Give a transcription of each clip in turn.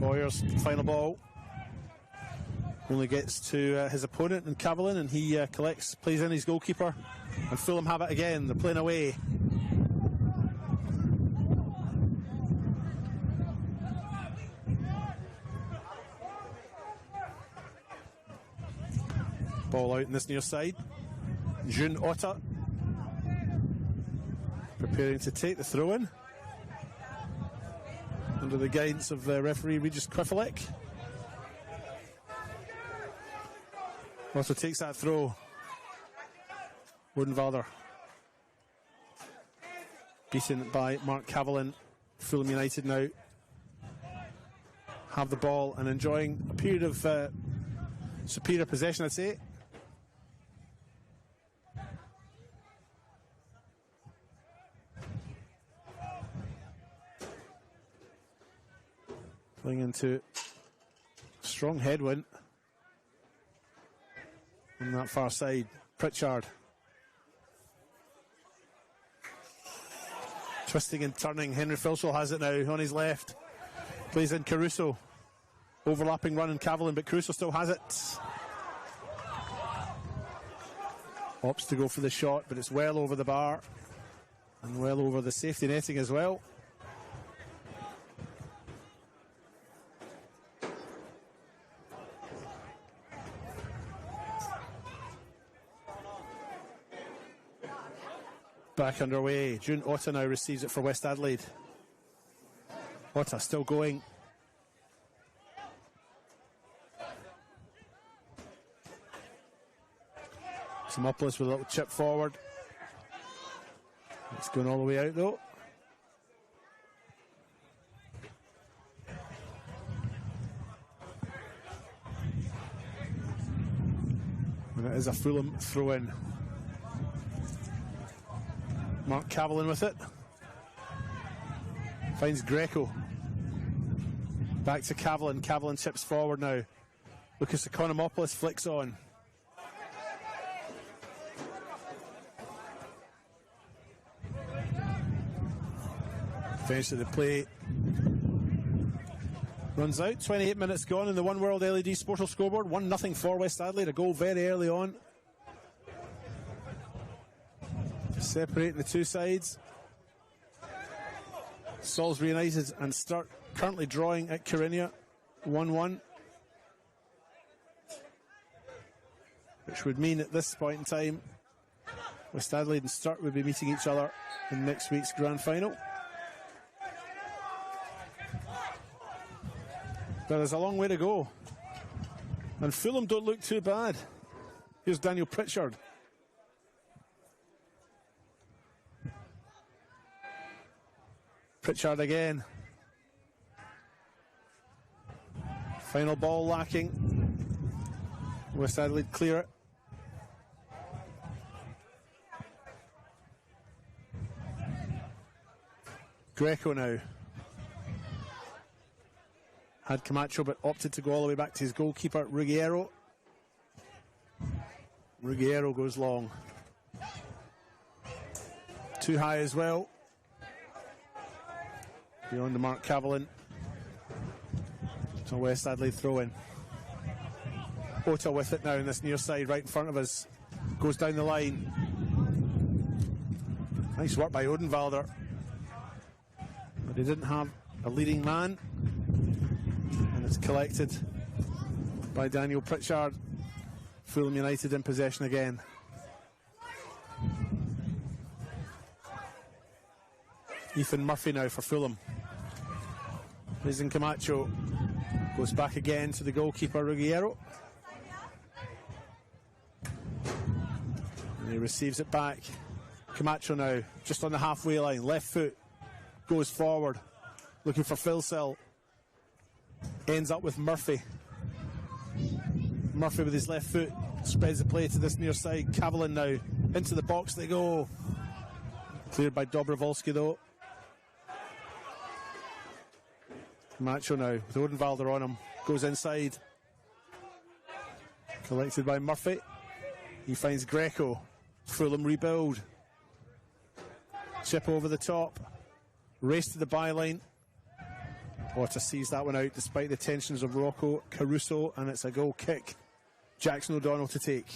Boyer's final ball only gets to his opponent and Cavillon, and he collects, plays in his goalkeeper, and Fulham have it again. They're playing away. Ball out in this near side. June Otta preparing to take the throw in under the guidance of referee Regis Kriffelek. Also takes that throw. Odenwalder beaten by Mark Cavillon. Fulham United now have the ball and enjoying a period of superior possession, I'd say. Playing into strong headwind on that far side. Pritchard twisting and turning. Henry Filsell has it now on his left. Plays in Caruso. Overlapping run in Cavillon, but Caruso still has it. Opts to go for the shot, but it's well over the bar and well over the safety netting as well. Back underway. June Otta now receives it for West Adelaide. Otta still going. Simopoulos with a little chip forward. It's going all the way out though. And it is a Fulham throw in. Mark Cavillon with it. Finds Greco. Back to Cavillon. Cavillon chips forward now. Lucas Economopoulos flicks on. Finish of the play. Runs out. 28 minutes gone in the One World LED Sportal scoreboard. 1-0 for West Adelaide. A goal very early on. Separating the two sides. Salisbury United and Sturt currently drawing at Karinia 1-1, which would mean at this point in time West Adelaide and Sturt would be meeting each other in next week's grand final. But there's a long way to go, and Fulham don't look too bad. Here's Daniel Pritchard. Pritchard again. Final ball lacking. West Adelaide clear it. Greco now. Had Camacho but opted to go all the way back to his goalkeeper, Ruggiero. Ruggiero goes long. Too high as well. Beyond the Mark Cavillon. So West Adelaide throw in. Otta with it now in this near side right in front of us. Goes down the line. Nice work by Odenwalder. But he didn't have a leading man. And it's collected by Daniel Pritchard. Fulham United in possession again. Ethan Murphy now for Fulham. Raising Camacho. Goes back again to the goalkeeper, Ruggiero. And he receives it back. Camacho now, just on the halfway line. Left foot. Goes forward. Looking for Filsell. Ends up with Murphy. Murphy with his left foot. Spreads the play to this near side. Cavillon now. Into the box they go. Cleared by Dobrovolsky though. Camacho now with Odenwalder on him. Goes inside. Collected by Murphy. He finds Greco. Fulham rebuild. Chip over the top. Race to the byline. Potter sees that one out despite the tensions of Rocco Caruso, and it's a goal kick. Jackson O'Donnell to take.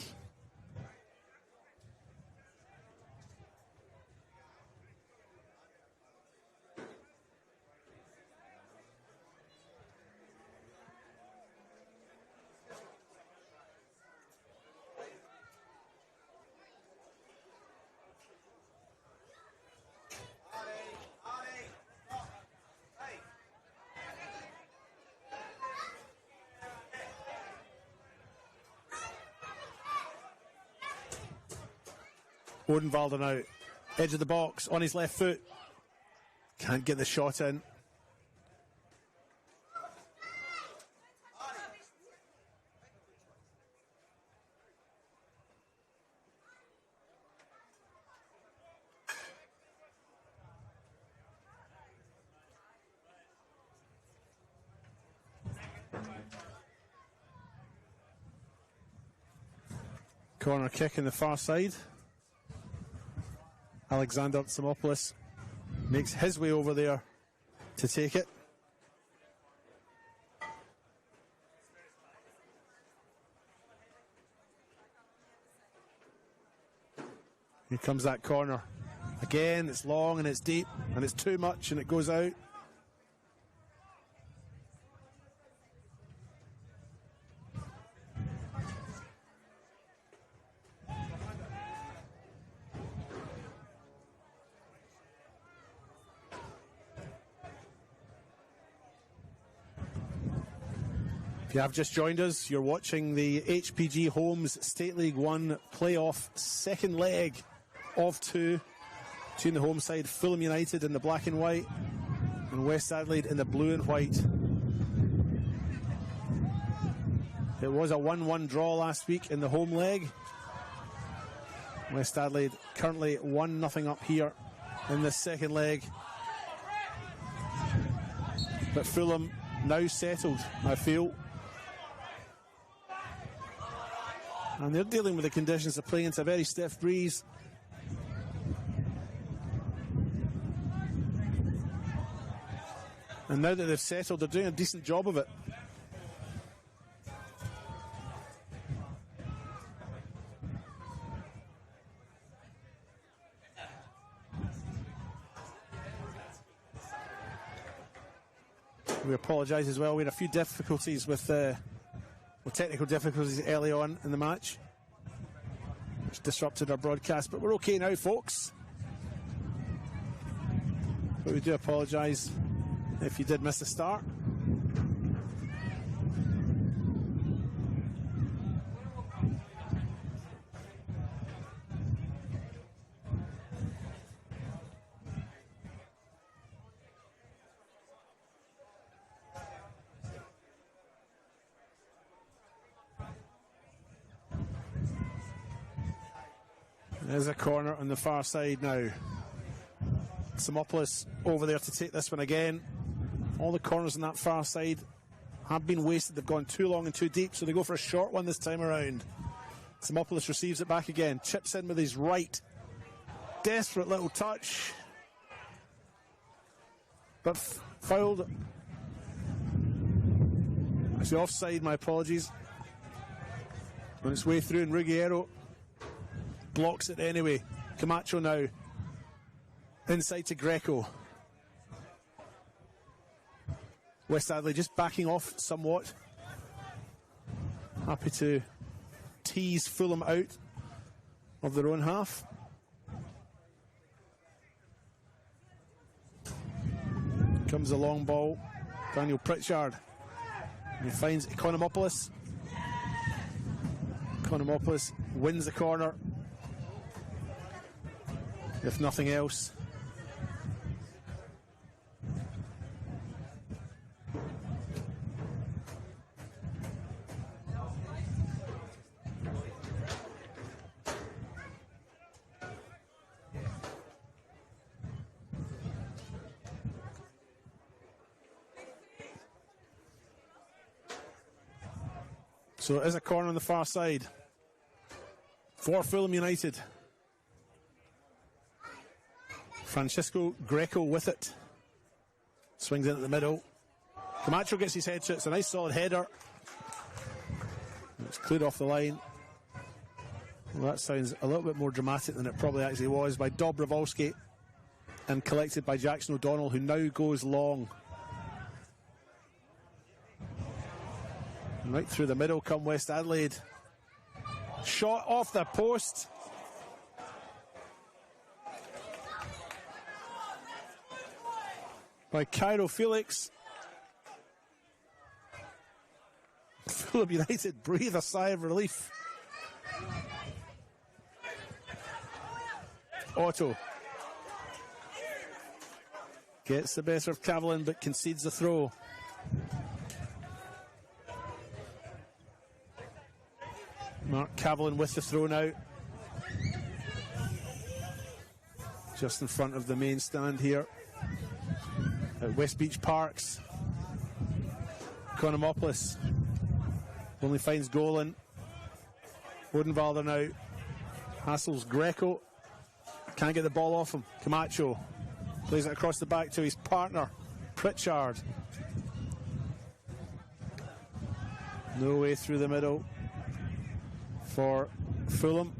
Odenwalder now, edge of the box, on his left foot. Can't get the shot in. Corner kick in the far side. Alexander Tsimopoulos makes his way over there to take it. Here comes that corner. Again, it's long and it's deep and it's too much and it goes out. If you have just joined us, you're watching the HPG Homes State League 1 playoff second leg of two between the home side Fulham United in the black and white and West Adelaide in the blue and white. It was a 1-1 draw last week in the home leg. West Adelaide currently 1-0 up here in this second leg. But Fulham now settled, I feel. And they're dealing with the conditions of playing into a very stiff breeze. And now that they've settled, they're doing a decent job of it. We apologise as well. We had a few difficulties with technical difficulties early on in the match, which disrupted our broadcast, but we're okay now, folks. But we do apologise if you did miss the start. There's a corner on the far side now. Tsimopoulos over there to take this one again. All the corners on that far side have been wasted. They've gone too long and too deep, so they go for a short one this time around. Tsimopoulos receives it back again. Chips in with his right. Desperate little touch. But fouled. Actually offside, my apologies. On its way through, and Ruggiero blocks it anyway. Camacho now inside to Greco. West Adelaide just backing off somewhat. Happy to tease Fulham out of their own half. Comes a long ball. Daniel Pritchard. He finds Economopoulos. Economopoulos wins the corner. If nothing else. So it is a corner on the far side for Fulham United. Francisco Greco with it. Swings in at the middle. Camacho gets his head to it. It's a nice solid header. It's cleared off the line. Well, that sounds a little bit more dramatic than it probably actually was, by Dobrovolsky, and collected by Jackson O'Donnell, who now goes long. And right through the middle come West Adelaide. Shot off the post. By Cairo Felix. Fulham United breathe a sigh of relief. Otto gets the better of Cavallin but concedes the throw. Mark Cavallin with the throw now. Just in front of the main stand here at West Beach Parks. Konomopoulos only finds Golan. Odenwalder now hassles Greco. Can't get the ball off him. Camacho plays it across the back to his partner, Pritchard. No way through the middle for Fulham.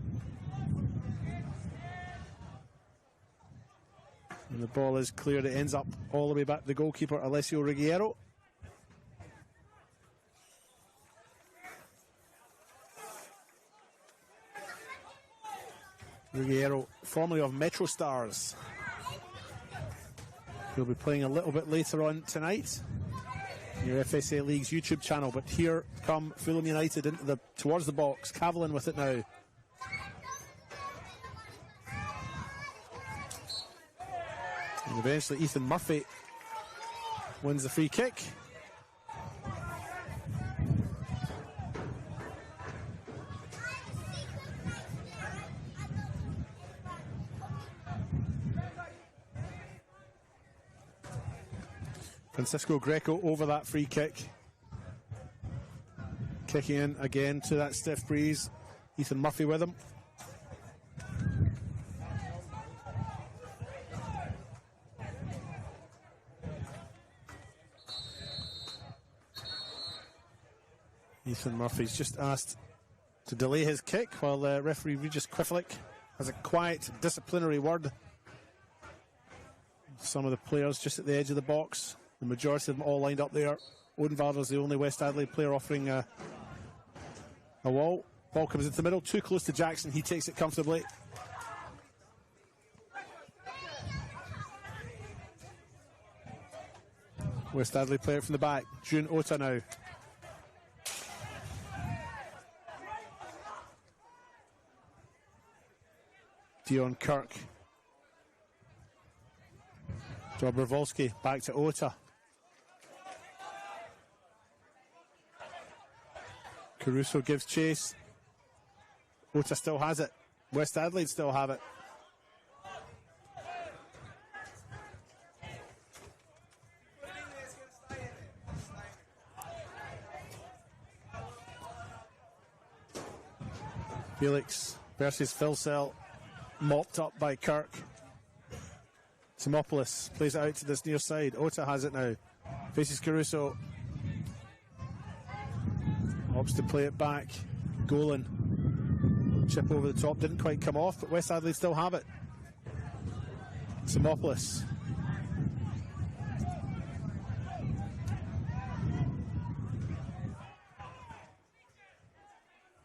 And the ball is cleared. It ends up all the way back to the goalkeeper, Alessio Ruggiero. Ruggiero, formerly of Metro Stars. He'll be playing a little bit later on tonight in your FSA League's YouTube channel. But here come Fulham United into towards the box. Cavallin with it now. And eventually Ethan Murphy wins the free kick. Francisco Greco over that free kick. Kicking in again to that stiff breeze. Ethan Murphy with him. Ethan Murphy's just asked to delay his kick while referee Regis Quiflick has a quiet disciplinary word. Some of the players just at the edge of the box. The majority of them all lined up there. Odenwalder's the only West Adelaide player offering a wall. Ball comes into the middle, too close to Jackson. He takes it comfortably. West Adelaide player from the back. June Ota now. Dion Kirk. Dobrovolsky back to Ota. Caruso gives chase. Ota still has it. West Adelaide still have it. Felix versus Philsell, mopped up by Kirk. Timopoulos plays it out to this near side. Ota has it now. Faces Caruso. Opts to play it back. Golan. Chip over the top. Didn't quite come off, but West Adelaide still have it. Timopoulos.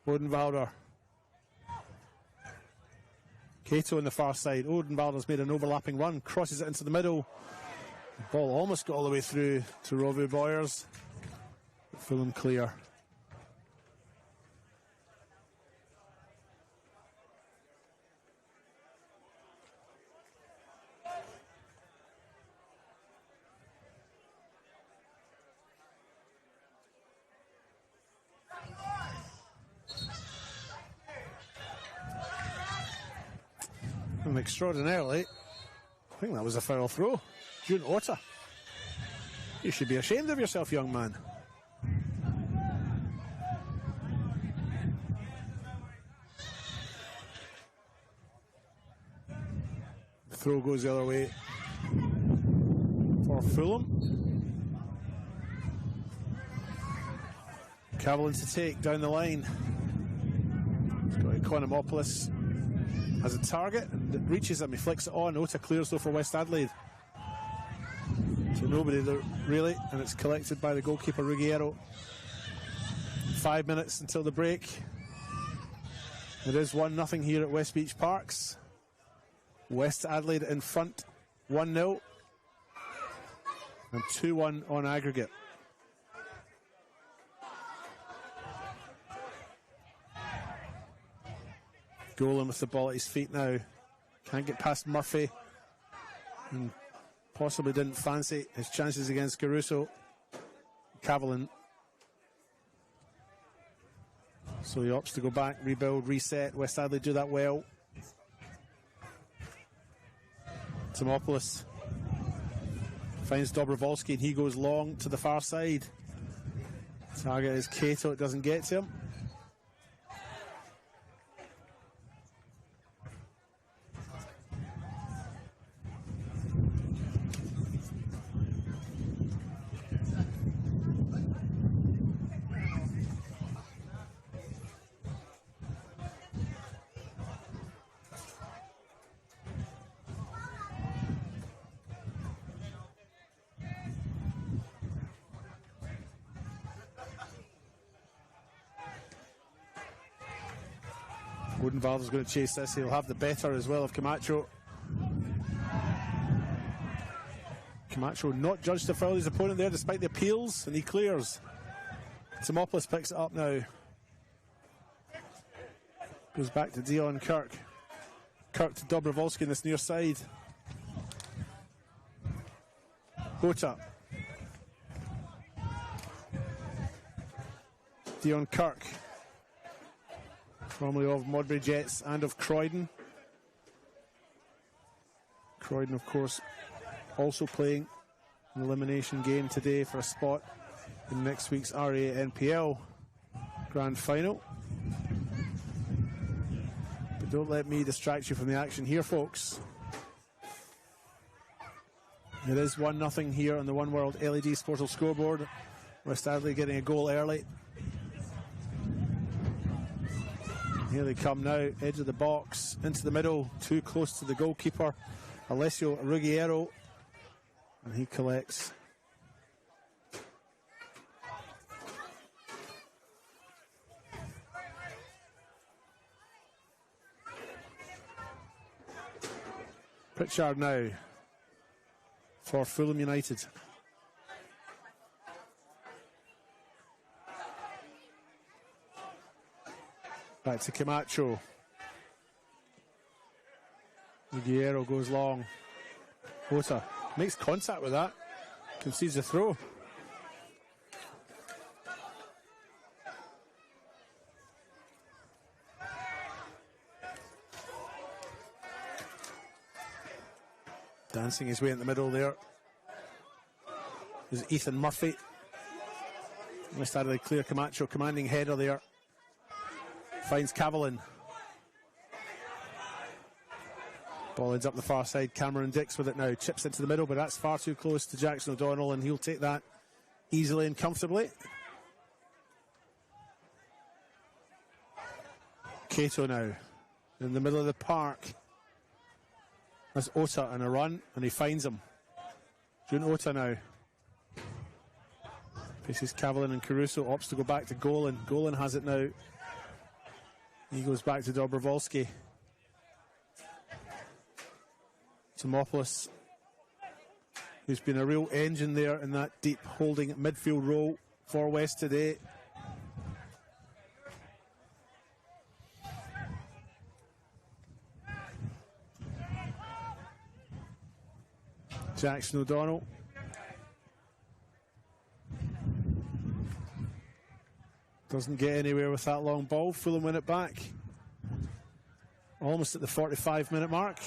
Odenwalder. Cato on the far side. Odenwalder's made an overlapping run. Crosses it into the middle. The ball almost got all the way through to Rovu Boyers. Fulham clear. And extraordinarily, I think that was a foul throw. June Ota. You should be ashamed of yourself, young man. The throw goes the other way for Fulham. Cavalin to take down the line. He's got Economopoulos as a target, and it reaches him. He flicks it on. Ota clears though for West Adelaide. So nobody there really, and it's collected by the goalkeeper Ruggiero. 5 minutes until the break. It is 1-0 here at West Beach Parks. West Adelaide in front, 1-0 and 2-1 on aggregate. Golan with the ball at his feet now. Can't get past Murphy. And possibly didn't fancy his chances against Caruso. Cavalin. So he opts to go back, rebuild, reset. West Adelaide do that well. Timopoulos finds Dobrovolsky and he goes long to the far side. Target is Cato, it doesn't get to him. Woodenvalder's going to chase this. He'll have the better as well of Camacho. Camacho not judged to foul his opponent there despite the appeals, and he clears. Timopoulos picks it up now. Goes back to Dion Kirk. Kirk to Dobrovolsky in this near side. Hota. Dion Kirk. Formerly of Modbury Jets and of Croydon. Croydon, of course, also playing an elimination game today for a spot in next week's RA NPL Grand Final. But don't let me distract you from the action here, folks. It is 1-0 here on the One World LED Sportal scoreboard. West Adelaide getting a goal early. Here they come now, edge of the box, into the middle, too close to the goalkeeper, Alessio Ruggiero, and he collects. Pritchard now for Fulham United. Back to Camacho. Ruggiero goes long. Hota makes contact with that. Concedes a throw. Dancing his way in the middle there is Ethan Murphy. West Adelaide clear. Camacho commanding header there. Finds Cavalin. Ball ends up the far side. Cameron Dix with it now. Chips into the middle, but that's far too close to Jackson O'Donnell, and he'll take that easily and comfortably. Cato now in the middle of the park. That's Ota on a run, and he finds him. June Ota now. Faces Cavalin and Caruso. Opts to go back to Golan. Golan has it now. He goes back to Dobrovolsky. Timopoulos, who's been a real engine there in that deep holding midfield role for West today. Jackson O'Donnell. Doesn't get anywhere with that long ball. Fulham win it back. Almost at the 45-minute mark.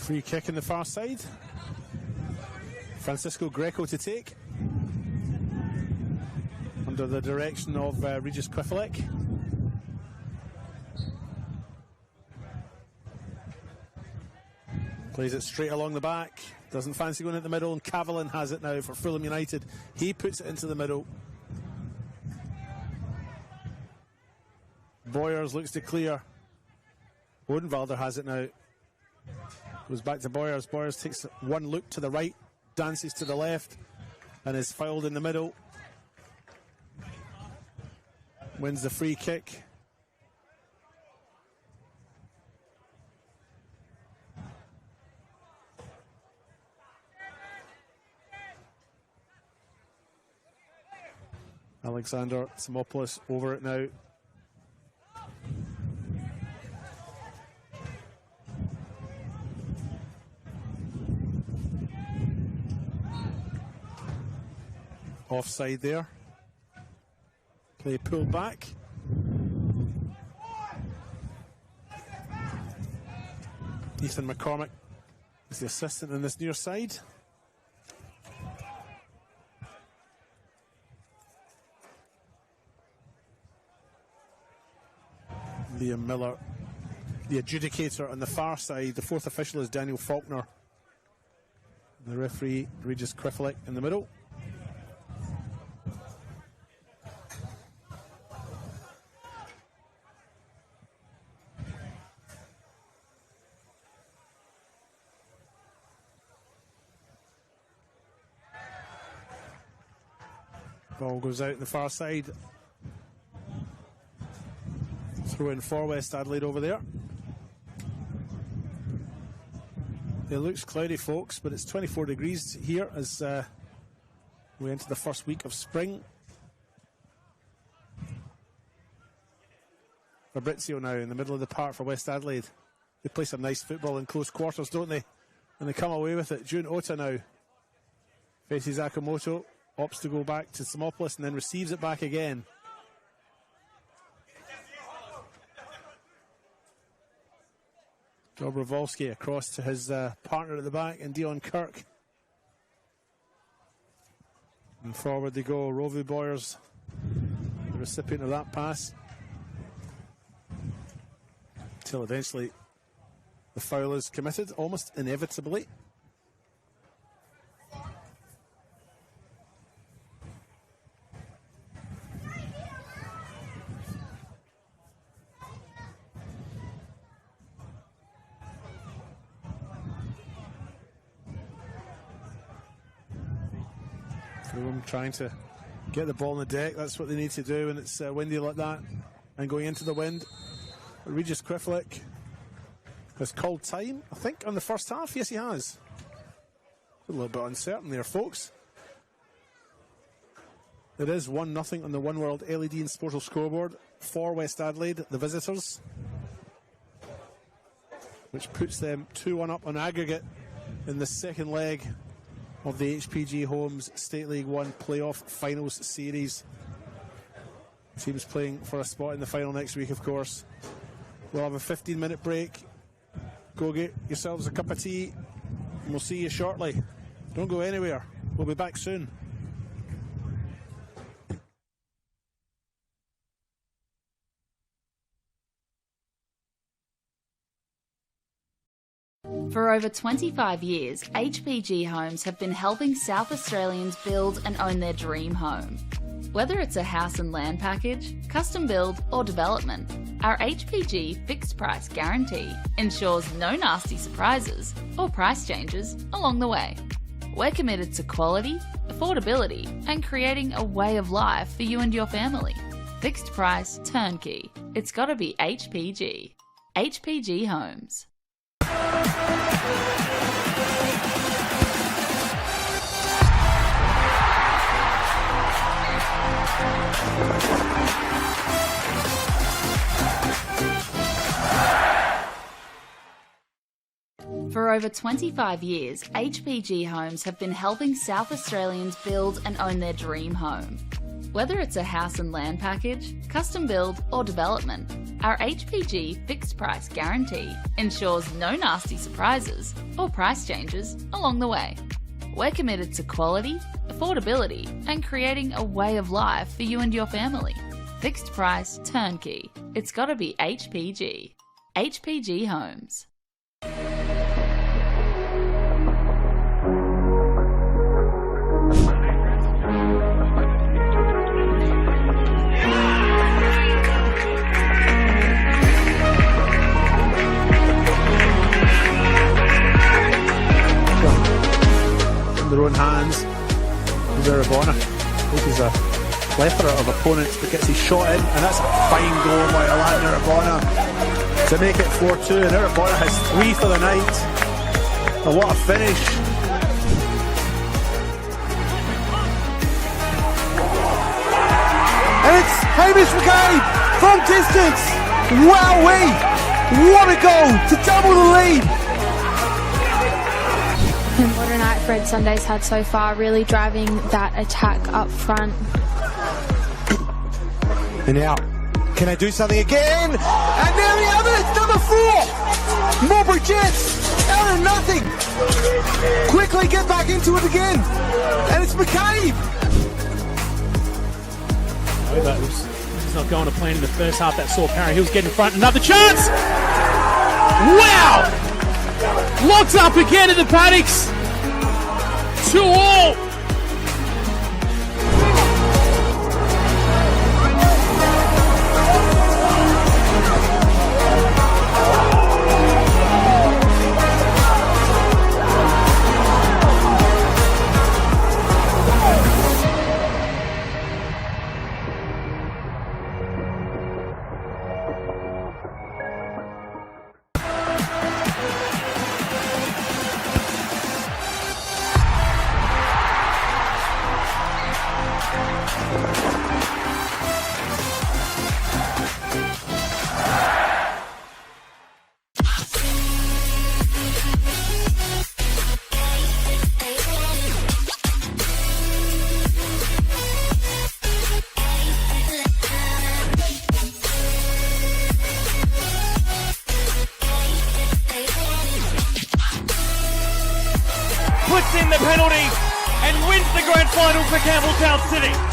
Free kick in the far side. Francisco Greco to take. Under the direction of Regis Kvifilek. Plays it straight along the back. Doesn't fancy going at the middle, and Cavillon has it now for Fulham United. He puts it into the middle. Boyers looks to clear. Odenwalder has it now. Goes back to Boyers. Boyers takes one look to the right, dances to the left, and is fouled in the middle. Wins the free kick. Alexander Simopoulos over it now. Offside there. Play pulled back. Ethan McCormick is the assistant on this near side. Liam Miller, the adjudicator on the far side. The fourth official is Daniel Faulkner. The referee, Regis Kvifilek, in the middle. Ball goes out in the far side. Throw in for West Adelaide over there. It looks cloudy, folks, but it's 24 degrees here as we enter the first week of spring. Fabrizio now in the middle of the park for West Adelaide. They play some nice football in close quarters, don't they? And they come away with it. June Ota now faces Akamoto, opts to go back to Simopoulos and then receives it back again. Dobrovolsky across to his partner at the back, and Dion Kirk. And forward they go. Rovu Boyers, the recipient of that pass. Until eventually the foul is committed, almost inevitably. Fulham trying to get the ball on the deck. That's what they need to do when it's windy like that and going into the wind. Regis Kvifilek has called time, I think, on the first half. Yes, he has. A little bit uncertain there, folks. It is 1-0 on the One World LED and Sportal scoreboard for West Adelaide, the visitors, which puts them 2-1 up on aggregate in the second leg of the HPG Homes State League 1 playoff finals series. Teams playing for a spot in the final next week, of course. We'll have a 15-minute break. Go get yourselves a cup of tea, and we'll see you shortly. Don't go anywhere. We'll be back soon. For over 25 years, HPG Homes have been helping South Australians build and own their dream home. Whether it's a house and land package, custom build or development, our HPG fixed price guarantee ensures no nasty surprises or price changes along the way. We're committed to quality, affordability and creating a way of life for you and your family. Fixed price turnkey. It's gotta be HPG. HPG Homes. For over 25 years, HPG Homes have been helping South Australians build and own their dream home. Whether it's a house and land package, custom build or development, our HPG fixed price guarantee ensures no nasty surprises or price changes along the way. We're committed to quality, affordability, and creating a way of life for you and your family. Fixed price turnkey. It's gotta be HPG. HPG Homes. Their own hands. Zarabona. This is a plethora of opponents, but gets his shot in, and that's a fine goal by Alan Zarabona to make it 4-2. And Zarabona has 3 for the night. And what a finish! And it's Hamish McCabe from distance. Wowee! What a goal to double the lead. And what a night Fred Sunday's had so far, really driving that attack up front. And now, can I do something again? And there we have it, it's number 4! Marlborough Jets, out of nothing! Quickly get back into it again! And it's McCabe! He's not going to plan in the first half. That saw Parra Hills get in front. Another chance! Wow! Locked up again in the paddocks. 2-2. Puts in the penalty and wins the grand final for Campbelltown City.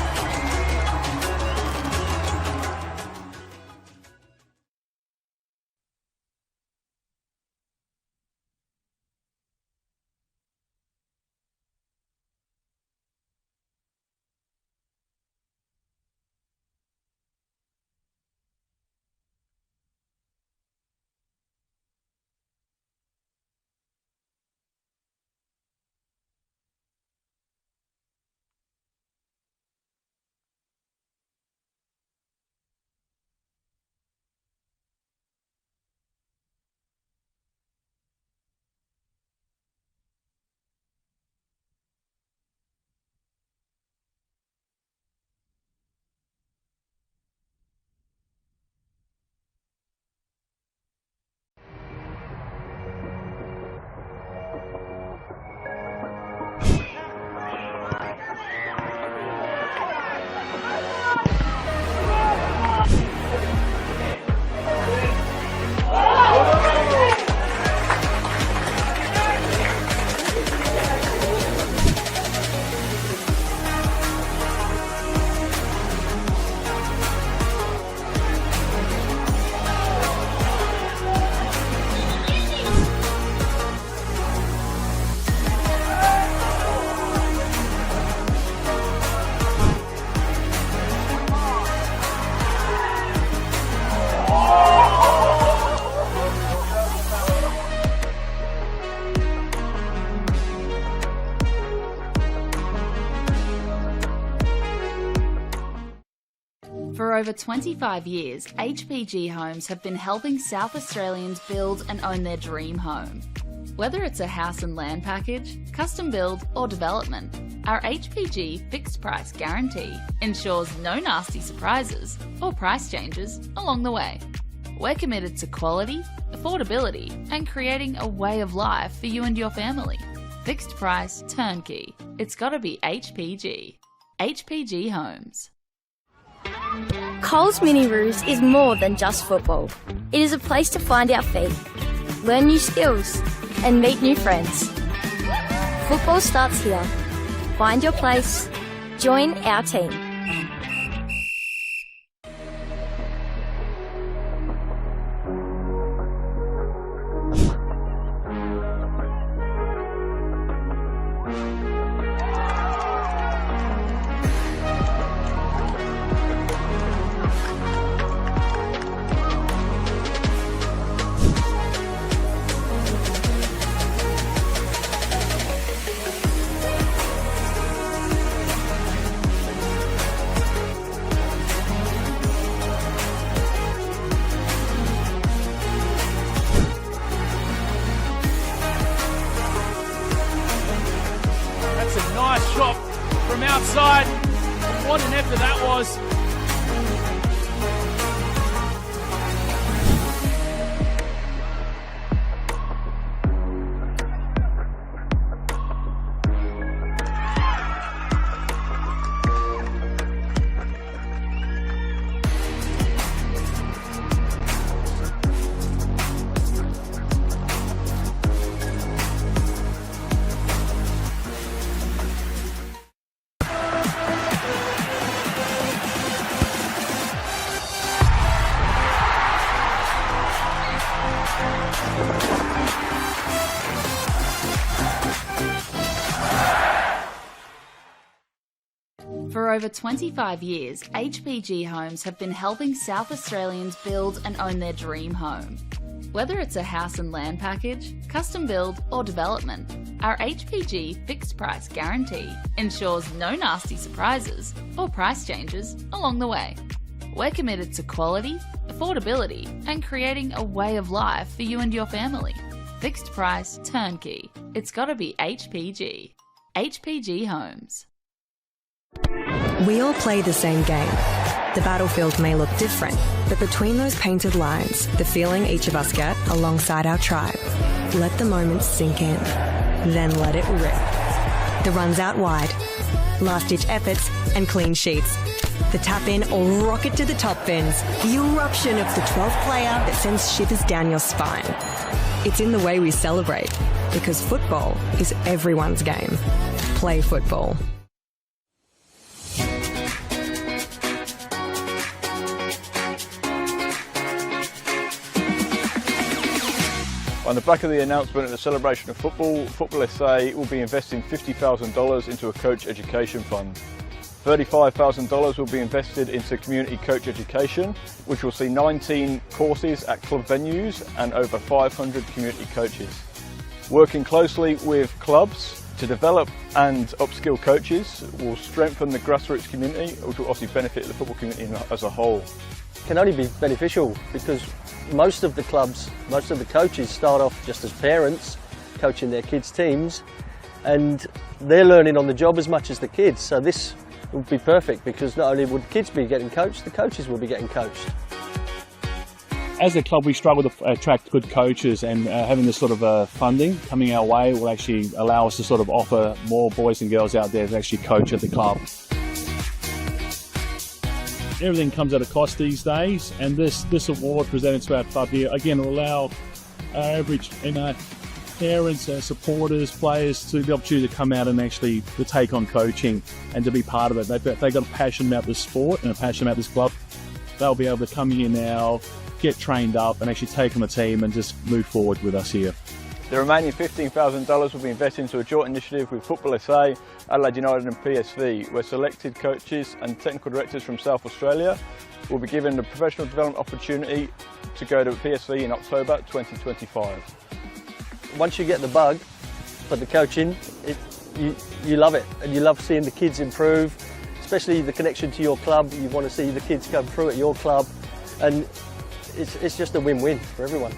For over 25 years, HPG Homes have been helping South Australians build and own their dream home. Whether it's a house and land package, custom build or development, our HPG fixed price guarantee ensures no nasty surprises or price changes along the way. We're committed to quality, affordability, and creating a way of life for you and your family. Fixed price turnkey. It's gotta be HPG. HPG Homes. Coles Mini Roos is more than just football. It is a place to find our feet, learn new skills, and meet new friends. Football starts here. Find your place. Join our team. Nice shot from outside. What an effort that was. For over 25 years, HPG Homes have been helping South Australians build and own their dream home. Whether it's a house and land package, custom build or development, our HPG fixed price guarantee ensures no nasty surprises or price changes along the way. We're committed to quality, affordability and creating a way of life for you and your family. Fixed price, turnkey. It's gotta be HPG. HPG Homes. We all play the same game. The battlefield may look different, but between those painted lines, the feeling each of us get alongside our tribe. Let the moment sink in, then let it rip. The runs out wide, last-ditch efforts and clean sheets. The tap-in or rocket to the top bins. The eruption of the 12th player that sends shivers down your spine. It's in the way we celebrate, because football is everyone's game. Play football. On the back of the announcement of the celebration of football, NPLSA will be investing $50,000 into a coach education fund. $35,000 will be invested into community coach education, which will see 19 courses at club venues and over 500 community coaches. Working closely with clubs to develop and upskill coaches will strengthen the grassroots community, which will obviously benefit the football community as a whole. It can only be beneficial because most of the clubs, most of the coaches start off just as parents coaching their kids' teams, and they're learning on the job as much as the kids. So this would be perfect because not only would kids be getting coached, the coaches will be getting coached. As a club, we struggle to attract good coaches, and having this sort of funding coming our way will actually allow us to sort of offer more boys and girls out there to actually coach at the club. Everything comes at a cost these days, and this award presented to our club here again will allow our average parents, supporters, players to the opportunity to come out and actually to take on coaching and to be part of it. They've got a passion about this sport and a passion about this club. They'll be able to come here now, get trained up and actually take on the team and just move forward with us here. The remaining $15,000 will be invested into a joint initiative with NPLSA, Adelaide United and PSV, where selected coaches and technical directors from South Australia will be given the professional development opportunity to go to PSV in October 2025. Once you get the bug for the coaching, you love it, and you love seeing the kids improve, especially the connection to your club. You want to see the kids come through at your club, and it's just a win-win for everyone.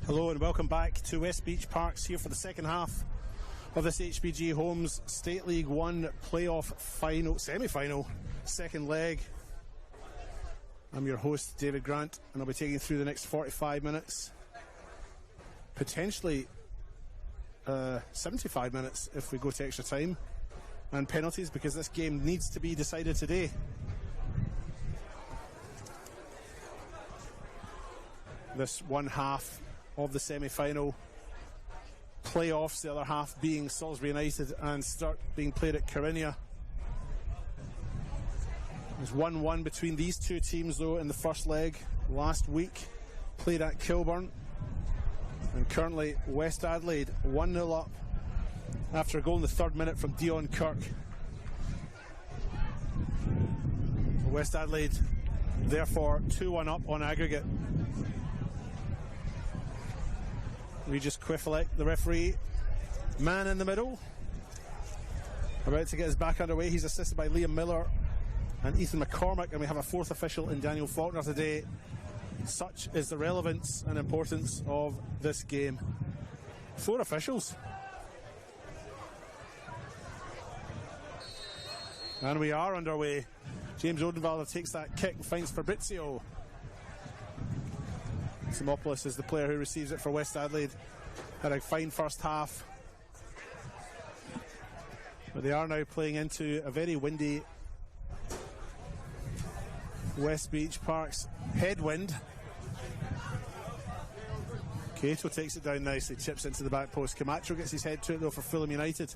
Hello and welcome back to West Beach Parks here for the second half of this HBG Homes State League 1 playoff final, semi-final, second leg. I'm your host, David Grant, and I'll be taking you through the next 45 minutes. Potentially 75 minutes if we go to extra time and penalties, because this game needs to be decided today. This one half of the semi-final playoffs, the other half being Salisbury United and Sturt, being played at Carinia. There's 1-1 between these two teams though in the first leg last week, played at Kilburn, and currently West Adelaide 1-0 up after a goal in the 3rd minute from Dion Kirk. West Adelaide therefore 2-1 up on aggregate. Regis Quiffelek, the referee, man in the middle, about to get his back underway. He's assisted by Liam Miller and Ethan McCormick, and we have a 4th official in Daniel Faulkner today. Such is the relevance and importance of this game. 4 officials. And we are underway. James Odenwalder takes that kick and finds Fabrizio. Simopoulos is the player who receives it for West Adelaide. Had a fine first half, but they are now playing into a very windy West Beach Parks headwind. Cato takes it down nicely, chips into the back post. Camacho gets his head to it though for Fulham United.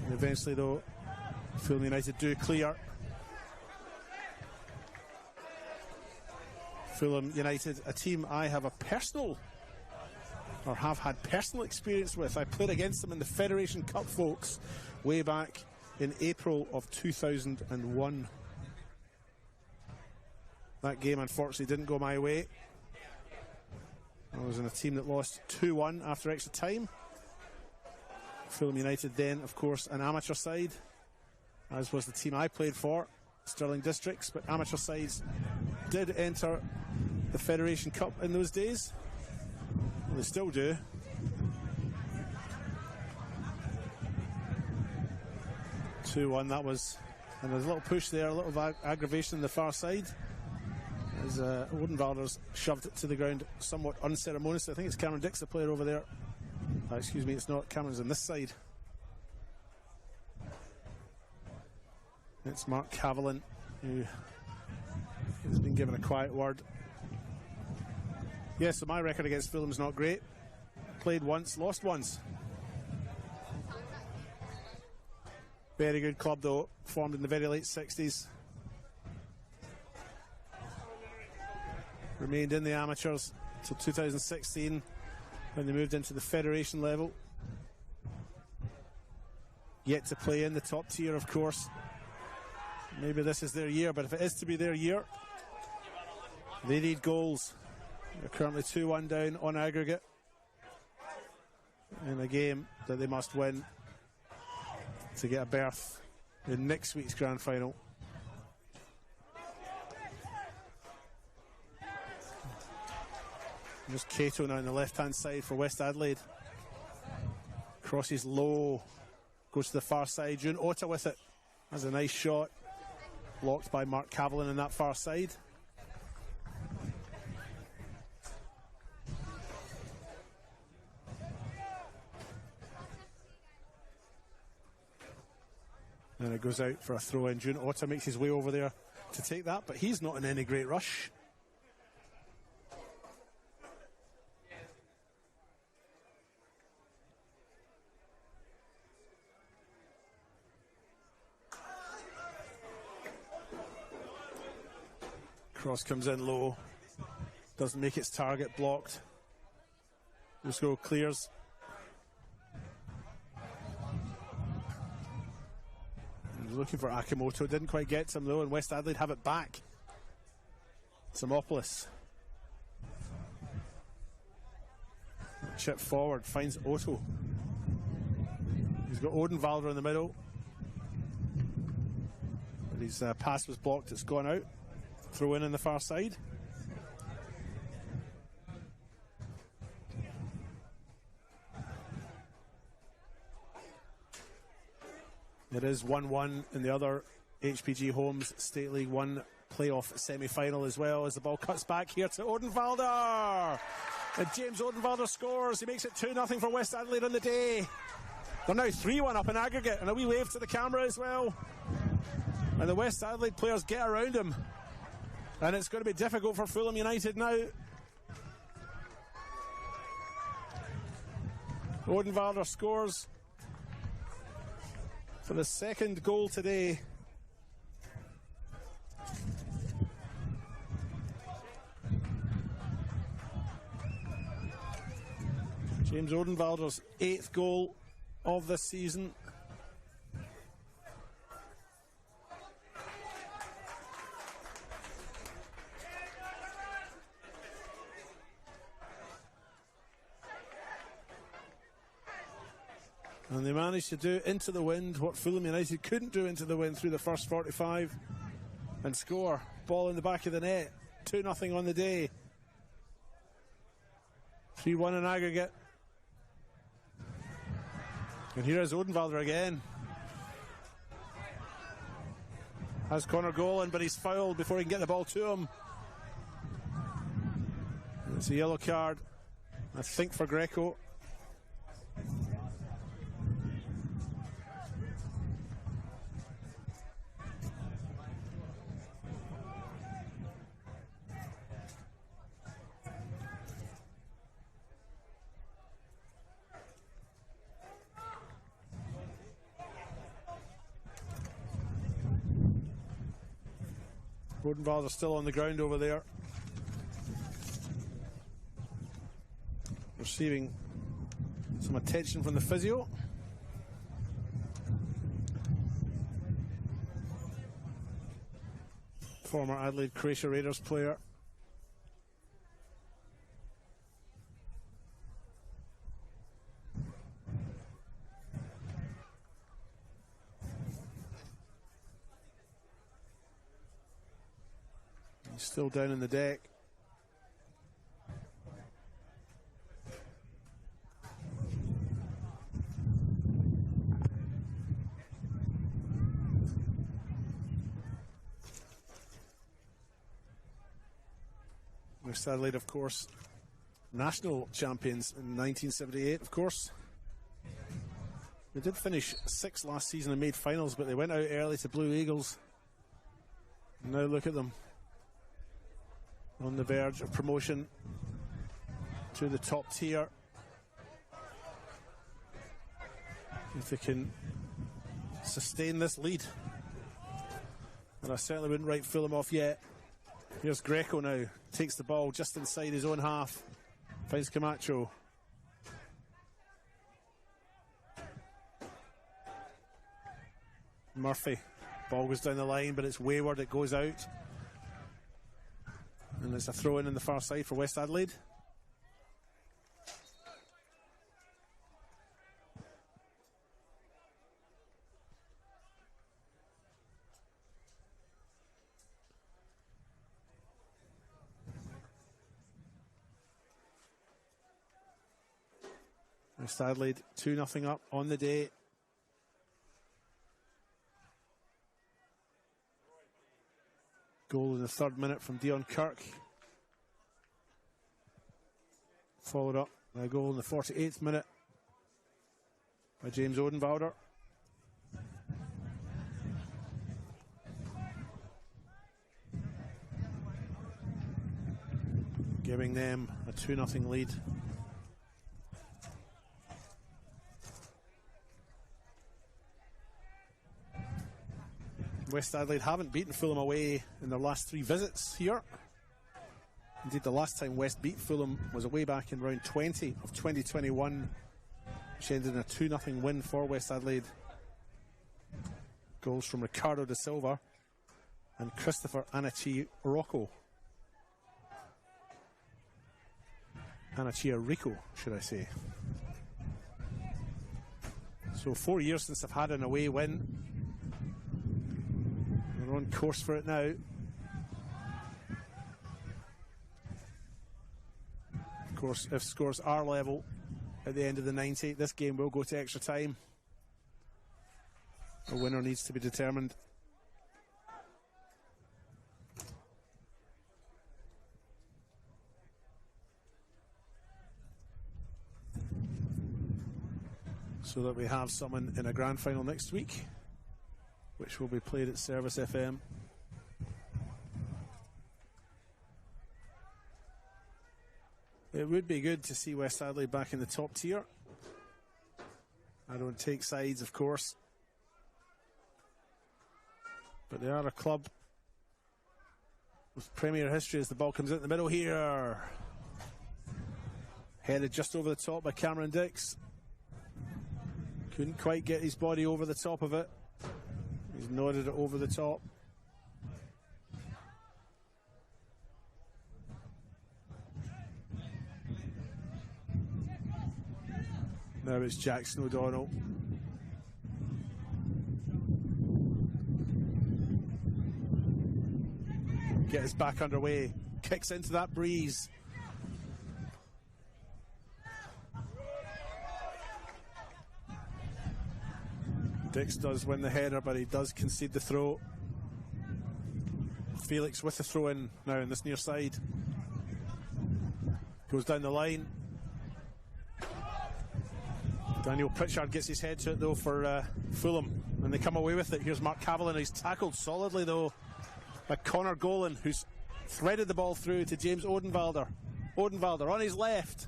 And eventually though, Fulham United do clear. Fulham United, a team I have have had personal experience with. I played against them in the Federation Cup, folks, way back in April of 2001. That game unfortunately didn't go my way. I was in a team that lost 2-1 after extra time. Fulham United then, of course, an amateur side, as was the team I played for, Stirling Districts, but amateur sides did enter the Federation Cup in those days. Well, they still do. Two-1, that was, and there's a little push there, a little aggravation on the far side as Odenwalder's shoved it to the ground somewhat unceremoniously. I think it's Cameron Dix, the player over there. Excuse me, it's not. Cameron's on this side. It's Mark Cavalin who has been given a quiet word. Yeah, so my record against Fulham's not great. Played once, lost once. Very good club though, formed in the very late 60s. Remained in the amateurs until 2016 when they moved into the Federation level. Yet to play in the top tier, of course. Maybe this is their year, but if it is to be their year, they need goals. They're currently 2-1 down on aggregate in a game that they must win to get a berth in next week's grand final. There's Cato now on the left hand side for West Adelaide. Crosses low, goes to the far side. June Ota with it. That's a nice shot. Blocked by Mark Cavalin on that far side. And it goes out for a throw in. June Ota makes his way over there to take that, but he's not in any great rush. Cross comes in low, doesn't make its target, blocked. Rusco clears. He's looking for Akimoto, didn't quite get to him though, and West Adelaide have it back. Simopoulos. Chip forward, finds Otto. He's got Odenwalder in the middle. But his pass was blocked, it's gone out. Throw in on the far side. It is 1-1 in the other HPG Homes State League 1 playoff semi-final as well, as the ball cuts back here to Odenwalder. And James Odenwalder scores. He makes it 2-0 for West Adelaide on the day. They're now 3-1 up in aggregate, and a wee wave to the camera as well. And the West Adelaide players get around him. And it's going to be difficult for Fulham United now. Odenwalder scores for the second goal today. James Odenwalder's 8th goal of this season. And they managed to do into the wind what Fulham United couldn't do into the wind through the first 45 and score. Ball in the back of the net. 2-0 on the day. 3-1 in aggregate. And here is Odenwalder again. Has Connor Golan, but he's fouled before he can get the ball to him. And it's a yellow card, I think, for Greco. Odenwalder still on the ground over there, receiving some attention from the physio. Former Adelaide Croatia Raiders player. Still down in the deck. West Adelaide, of course, national champions in 1978, of course. They did finish 6th last season and made finals, but they went out early to Blue Eagles. And now look at them, on the verge of promotion to the top tier. If they can sustain this lead. And I certainly wouldn't write Fulham off yet. Here's Greco now. Takes the ball just inside his own half. Finds Camacho. Murphy. Ball goes down the line, but it's wayward. It goes out. And it's a throw in the far side for West Adelaide. West Adelaide 2-0 up on the day. Goal in the 3rd minute from Dion Kirk. Followed up by a goal in the 48th minute by James Odenwalder. Giving them a 2-0 lead. West Adelaide haven't beaten Fulham away in their last 3 visits here. Indeed, the last time West beat Fulham was away back in round 20 of 2021, which ended in a 2-0 win for West Adelaide. Goals from Ricardo da Silva and Christopher Anachi Rocco. Anachi Rico, should I say. So 4 years since they've had an away win. They're on course for it now. Of course, if scores are level at the end of the 90, this game will go to extra time. A winner needs to be determined. So that we have someone in a grand final next week, which will be played at Service FM. It would be good to see West Adelaide back in the top tier. I don't take sides, of course, but they are a club with premier history as the ball comes out in the middle here. Headed just over the top by Cameron Dix. Couldn't quite get his body over the top of it. He's nodded it over the top. Now it's Jackson O'Donnell. Get his back underway. Kicks into that breeze. Dix does win the header, but he does concede the throw. Felix with the throw in now in this near side. Goes down the line. Daniel Pritchard gets his head to it though for Fulham, and they come away with it. Here's Mark Cavalin. He's tackled solidly though by Connor Golan, who's threaded the ball through to James Odenwalder. Odenwalder on his left.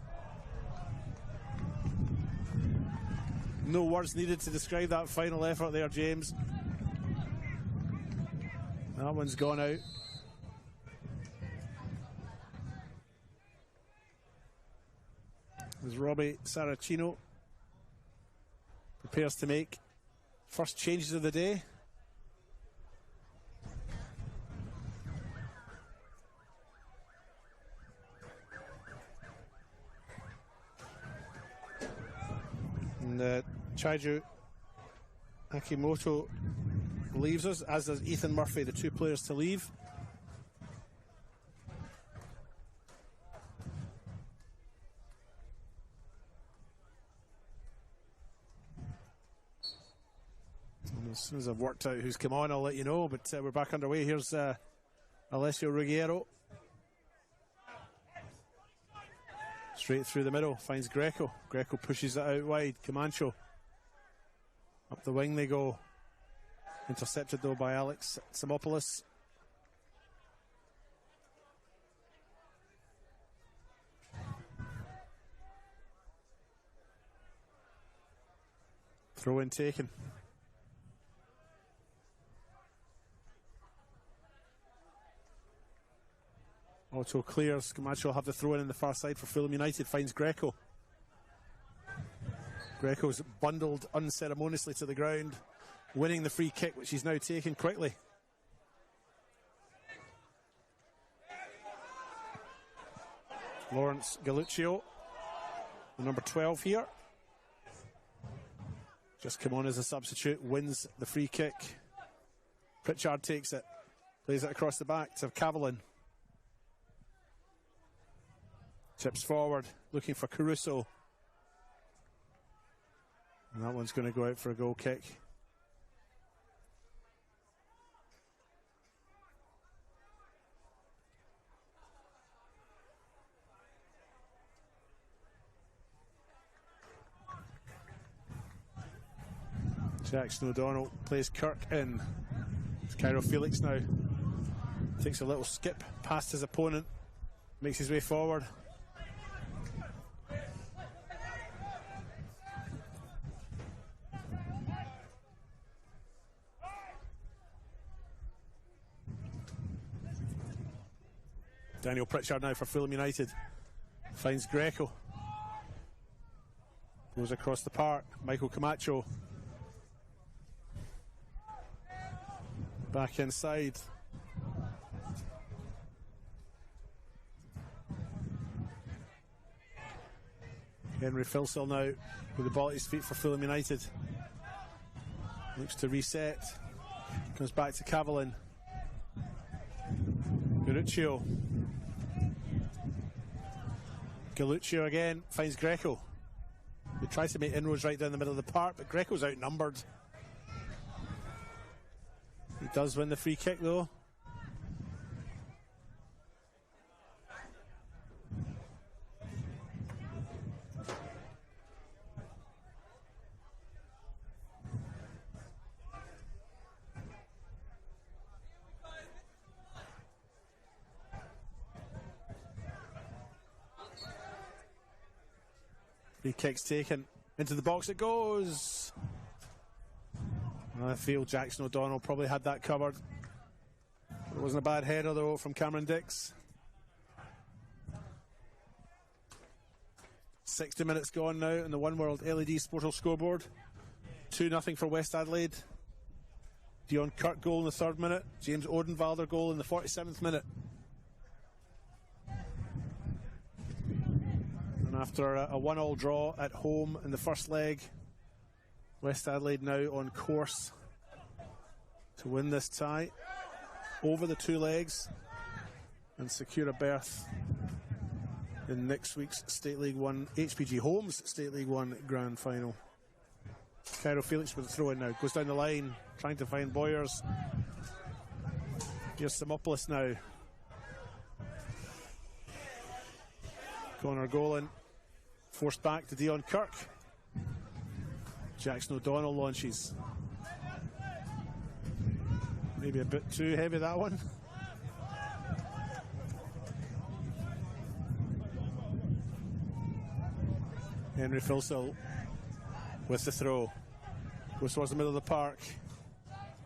No words needed to describe that final effort there, James. That one's gone out. As Robbie Saracino prepares to make first changes of the day. And Chaiju Akimoto leaves us, as does Ethan Murphy, the two players to leave. And as soon as I've worked out who's come on, I'll let you know, but we're back underway. Here's Alessio Ruggiero. Straight through the middle, finds Greco. Greco pushes it out wide. Camacho. Up the wing they go. Intercepted though by Alex Samopoulos. Throw in taken. Auto clears. Camacho will have the throw in the far side for Fulham United. Finds Greco. Greco's bundled unceremoniously to the ground, winning the free kick, which he's now taken quickly. Lawrence Galluccio, the number 12 here. Just come on as a substitute, wins the free kick. Pritchard takes it, plays it across the back to Cavalin. Tips forward, looking for Caruso. And that one's going to go out for a goal kick. Jackson O'Donnell plays Kirk in. It's Cairo Felix now. Takes a little skip past his opponent. Makes his way forward. Daniel Pritchard now for Fulham United. Finds Greco. Goes across the park. Michael Camacho. Back inside. Henry Filsell now with the ball at his feet for Fulham United. Looks to reset. Comes back to Cavalin. Galluccio again, finds Greco. He tries to make inroads right down the middle of the park, but Greco's outnumbered. does win the free kick though. Free kick's taken. Into the box it goes. I feel Jackson O'Donnell probably had that covered. It wasn't a bad header though from Cameron Dix. 60 minutes gone now in the One World LED Sportal scoreboard. 2-0 for West Adelaide. Dion Kirk goal in the 3rd minute. James Odenwalder goal in the 47th minute. And after a 1-1 draw at home in the first leg, West Adelaide now on course to win this tie over the 2 legs and secure a berth in next week's State League 1, HPG Homes State League 1 Grand Final. Cairo Felix with a throw in now, goes down the line, trying to find Boyers. Here's Simopoulos now. Corner goal in, forced back to Dion Kirk. Jackson O'Donnell launches. Maybe a bit too heavy, that one. Henry Filsell with the throw. Goes towards the middle of the park.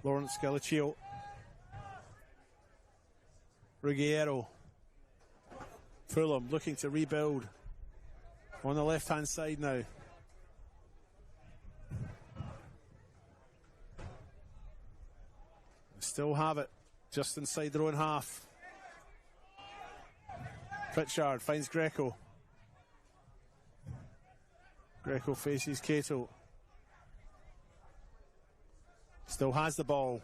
Lawrence Galiccio. Ruggiero. Fulham looking to rebuild on the left-hand side now. Still have it just inside their own half. Pritchard finds Greco. Greco faces Cato. Still has the ball.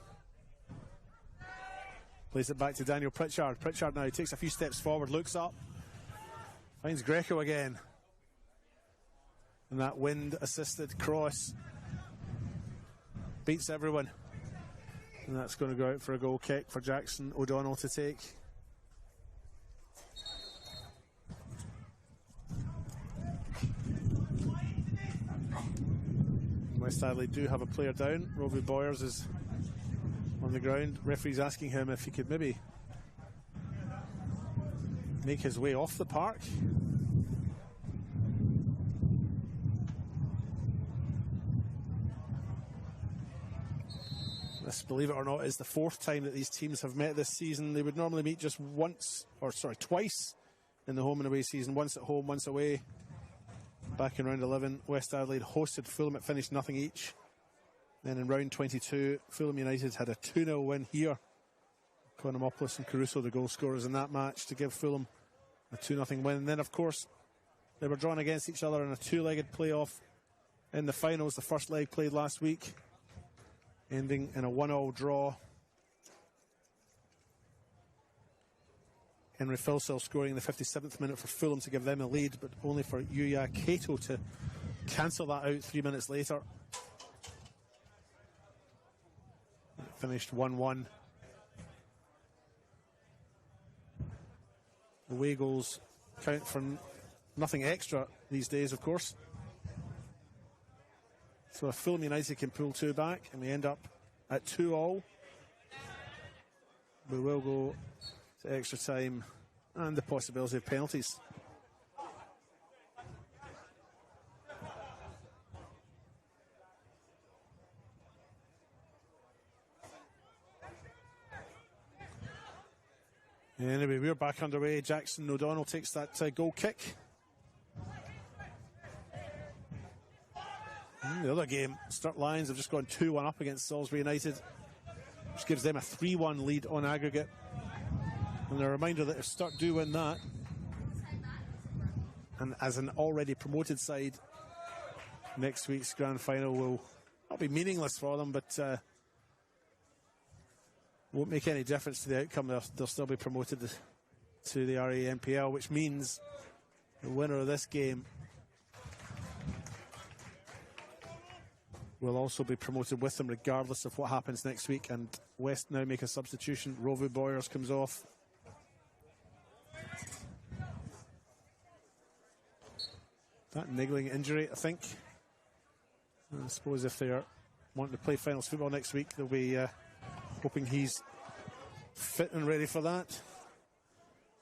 Plays it back to Daniel Pritchard. Pritchard now takes a few steps forward, looks up, finds Greco again. And that wind-assisted cross beats everyone. And that's going to go out for a goal kick for Jackson O'Donnell to take. West Adelaide do have a player down. Robbie Boyers is on the ground. Referee's asking him if he could maybe make his way off the park. This, believe it or not, is the 4th time that these teams have met this season. They would normally meet just twice in the home and away season. Once at home, once away. Back in round 11, West Adelaide hosted Fulham. It finished nothing each. Then in round 22, Fulham United had a 2-0 win here. Konomopoulos and Caruso, the goal scorers in that match, to give Fulham a 2-0 win. And then, of course, they were drawn against each other in a 2-legged playoff in the finals. The first leg played last week, ending in a 1-1 draw. Henry Filsell scoring in the 57th minute for Fulham to give them a lead, but only for Yuya Kato to cancel that out 3 minutes later. It finished 1-1. Away goals count for nothing extra these days, of course. So if Fulham United can pull 2 back and we end up at 2-2, we will go to extra time and the possibility of penalties. Anyway, we're back underway. Jackson O'Donnell takes that goal kick. The other game, Sturt Lions have just gone 2-1 up against Salisbury United, which gives them a 3-1 lead on aggregate. And a reminder that if Sturt do win that, and as an already promoted side, next week's grand final will not be meaningless for them, but won't make any difference to the outcome. They'll still be promoted to the RANPL, which means the winner of this game will also be promoted with them regardless of what happens next week. And West now make a substitution. Rovu Boyers comes off. That niggling injury, I think. I suppose if they're wanting to play finals football next week, they'll be hoping he's fit and ready for that.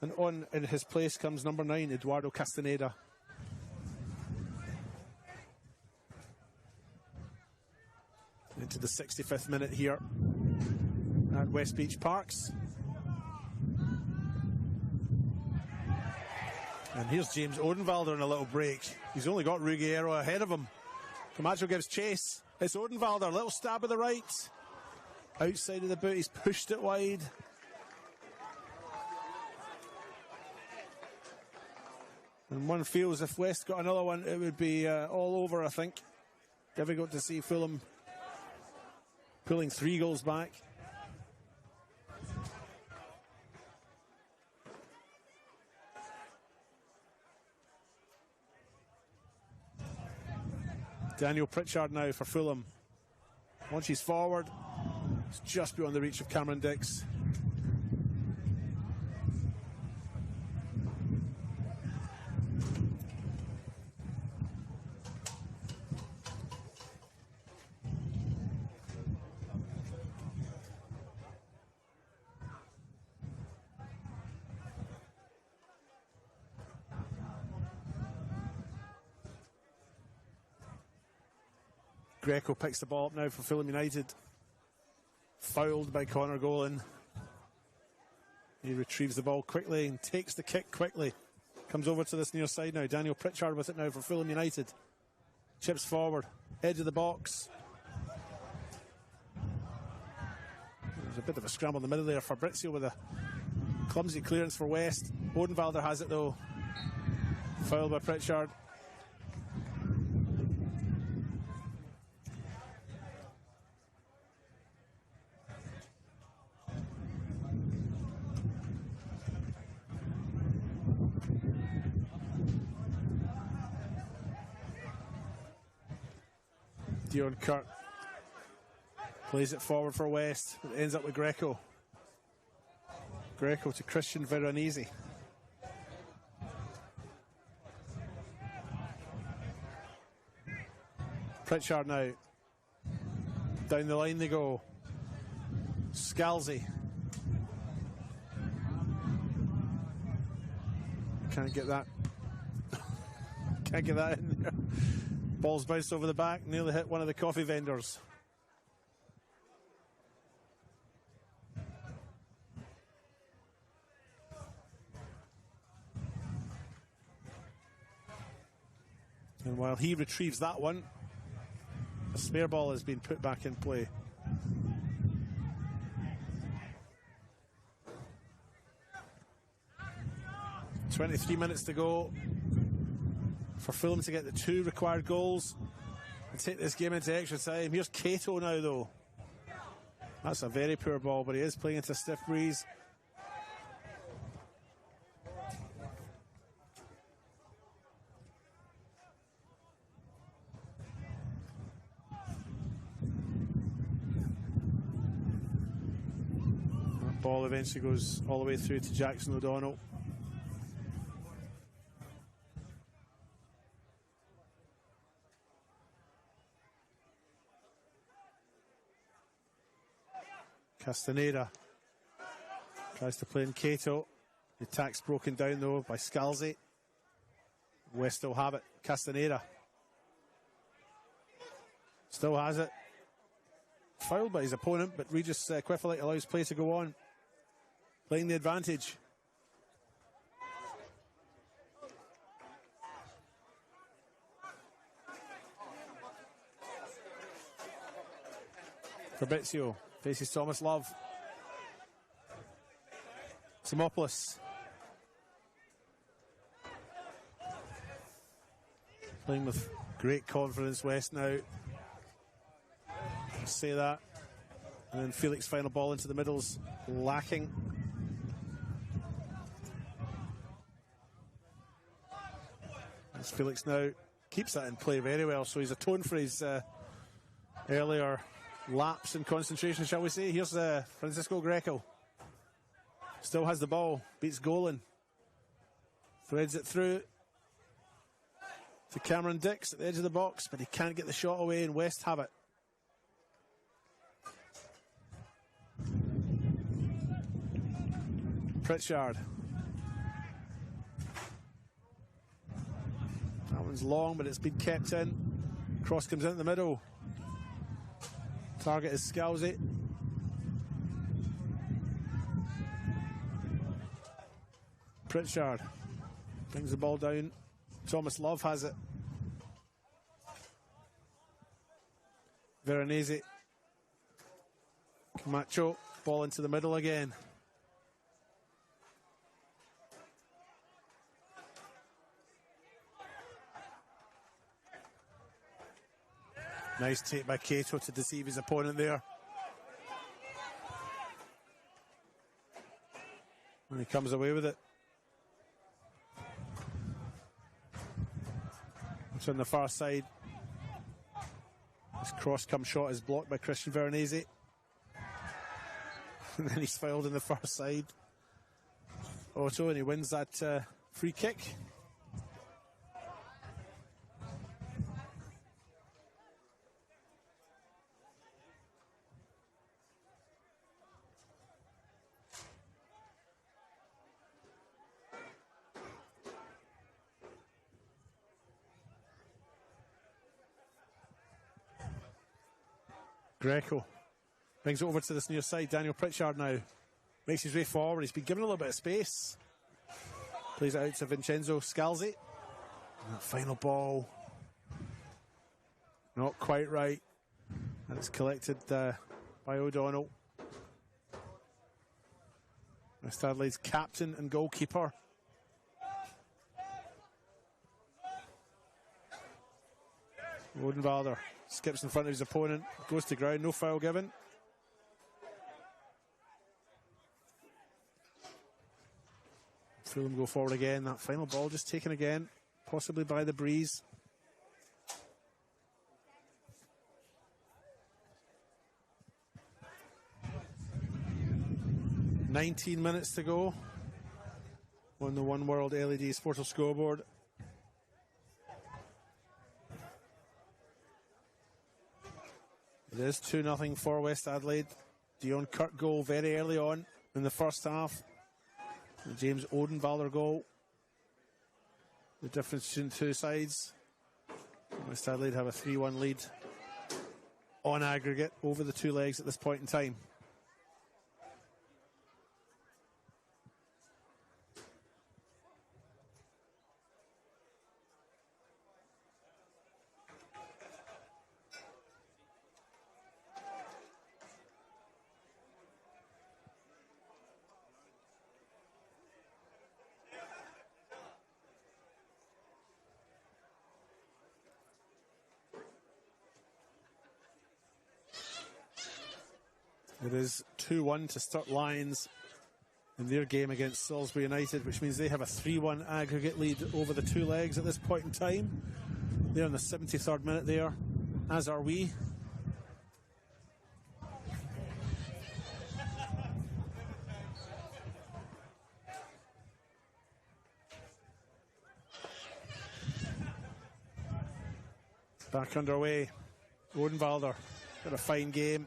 And on in his place comes number 9, Eduardo Castaneda. Into the 65th minute here at West Beach Parks. And here's James Odenwalder in a little break. He's only got Ruggiero ahead of him. Camacho gives chase. It's Odenwalder, little stab of the right. Outside of the boot, he's pushed it wide. And one feels if West got another one, it would be all over, I think. Difficult to see Fulham pulling 3 goals back. Daniel Pritchard now for Fulham. Once he's forward, it's just beyond the reach of Cameron Dix. Greco picks the ball up now for Fulham United. Fouled by Connor Golan. He retrieves the ball quickly and takes the kick quickly. Comes over to this near side now. Daniel Pritchard with it now for Fulham United. Chips forward. Edge of the box. There's a bit of a scramble in the middle there. Fabrizio with a clumsy clearance for West. Odenwalder has it though. Fouled by Pritchard. Dion Kirk plays it forward for West. It ends up with Greco. Greco to Christian Veronese. Pritchard now. Down the line they go. Scalzi. Can't get that. Can't get that in there. Ball's bounced over the back, nearly hit one of the coffee vendors. And while he retrieves that one, a spare ball has been put back in play. .23 minutes to go for Fulham to get the 2 required goals and take this game into extra time. Here's Cato now though. That's a very poor ball, but he is playing into a stiff breeze. That ball eventually goes all the way through to Jackson O'Donnell. Castaneda tries to play in Cato. The attack's broken down though by Scalzi. West still have it. Castaneda still has it. Fouled by his opponent, but Regis Quiffelite allows play to go on. Playing the advantage. Fabrizio faces Thomas Love. Simopoulos. Playing with great confidence, West now. Say that. And then Felix final ball into the middle's lacking. As Felix now keeps that in play very well, so he's atoned for his earlier lapse in concentration, shall we say. Here's Francisco Greco. Still has the ball, beats Golan. Threads it through to Cameron Dix at the edge of the box, but he can't get the shot away, and West have it. Pritchard. That one's long, but it's been kept in. Cross comes in the middle. Target is Scalzi. Pritchard brings the ball down. Thomas Love has it. Veronese. Camacho. Ball into the middle again. Nice take by Cato to deceive his opponent there. And he comes away with it. It's on the far side. His cross come shot is blocked by Christian Veronese. And then he's fouled on the far side. Otto, and he wins that free kick. Greco brings it over to this near side. Daniel Pritchard now makes his way forward. He's been given a little bit of space. Plays it out to Vincenzo Scalzi. And that final ball, not quite right. And it's collected by O'Donnell. West Adelaide's captain and goalkeeper. Odenwalder skips in front of his opponent, goes to ground, no foul given. Fulham go forward again. That final ball just taken again, possibly by the breeze. "19 minutes to go on the One World LED Sportal scoreboard. It is 2-0 for West Adelaide. Dion Kirk goal very early on in the first half. The James Odenwalder goal. The difference between the two sides. West Adelaide have a 3-1 lead on aggregate over the two legs at this point in time. It is 2-1 to Sturt Lions in their game against Salisbury United, which means they have a 3-1 aggregate lead over the two legs at this point in time. They're in the 73rd minute there, as are we. Back underway. Odenwalder got a fine game.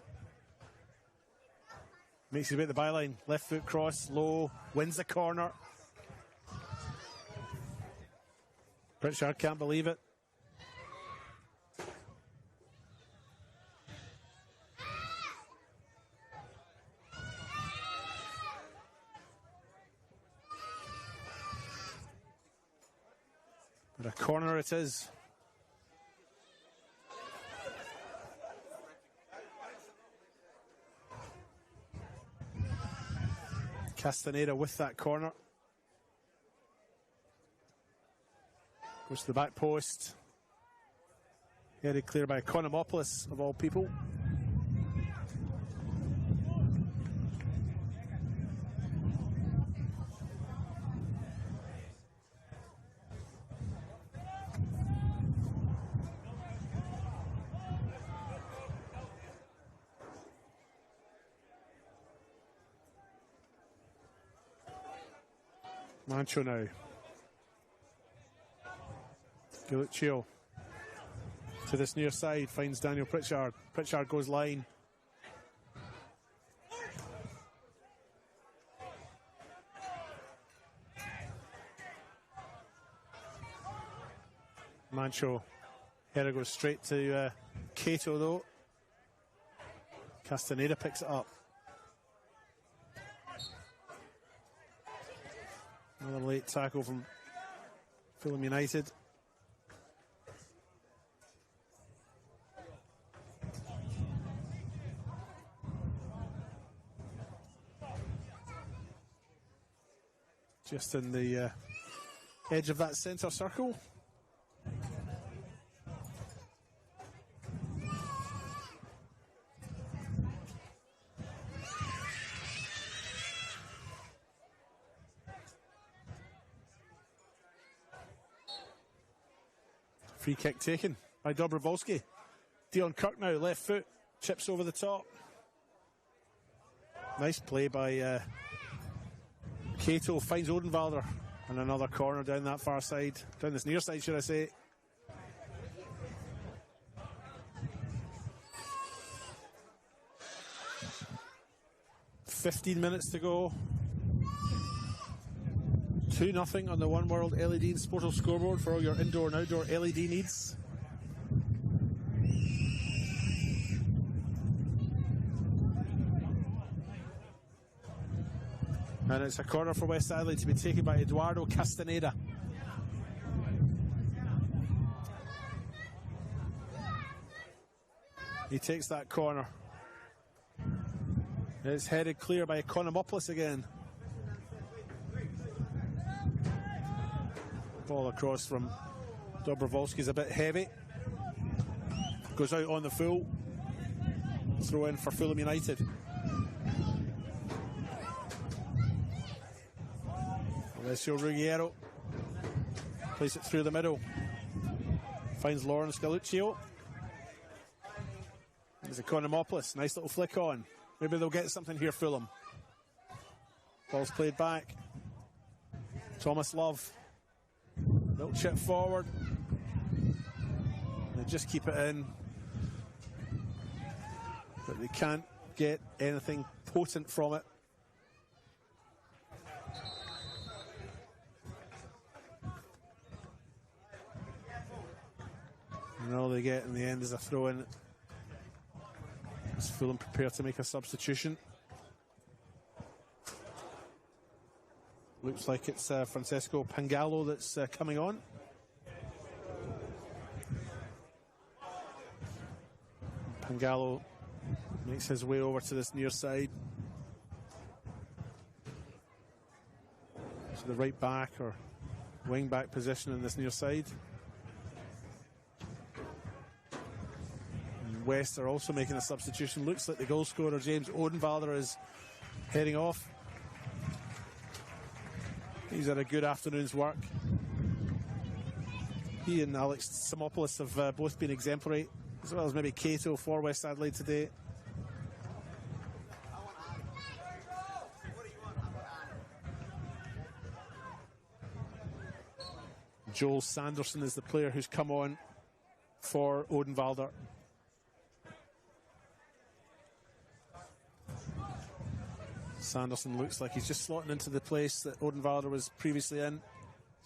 Makes his way to the byline. Left foot cross, low, wins the corner. Pritchard can't believe it. But a corner it is. Castaneda with that corner. Goes to the back post. Headed clear by Economopoulos, of all people. Mancho now. Galuccio to this near side, finds Daniel Pritchard. Pritchard goes line. Mancho. Header goes straight to Cato though. Castaneda picks it up. Another late tackle from Fulham United. Just in the edge of that centre circle. Free kick taken by Dobrovolsky. Dion Kirk now, left foot, chips over the top. Nice play by Cato, finds Odenwalder, and another corner down that far side, down this near side, should I say. "15 minutes to go. 2-0 on the One World LED and Sportal scoreboard for all your indoor and outdoor LED needs. And it's a corner for West Adelaide to be taken by Eduardo Castaneda. He takes that corner. It's headed clear by Economopoulos again. Ball across from Dobrovolsky's a bit heavy. Goes out on the full. Throw in for Fulham United. Alessio Ruggiero plays it through the middle. Finds Lawrence Galuccio. There's Economopoulos. Nice little flick on. Maybe they'll get something here, Fulham. Ball's played back. Thomas Love. Little chip forward. They just keep it in. But they can't get anything potent from it. And all they get in the end is a throw in. Is Fulham prepared to make a substitution? Looks like it's Francesco Pangallo that's coming on. Pangallo makes his way over to this near side. To the right back or wing back position in this near side. And West are also making a substitution. Looks like the goal scorer James Odenwalder is heading off. He's had a good afternoon's work. He and Alex Samopoulos have both been exemplary, as well as maybe Cato for West Adelaide today. Joel Sanderson is the player who's come on for Odenwalder. Sanderson looks like he's just slotting into the place that Odenwalder was previously in.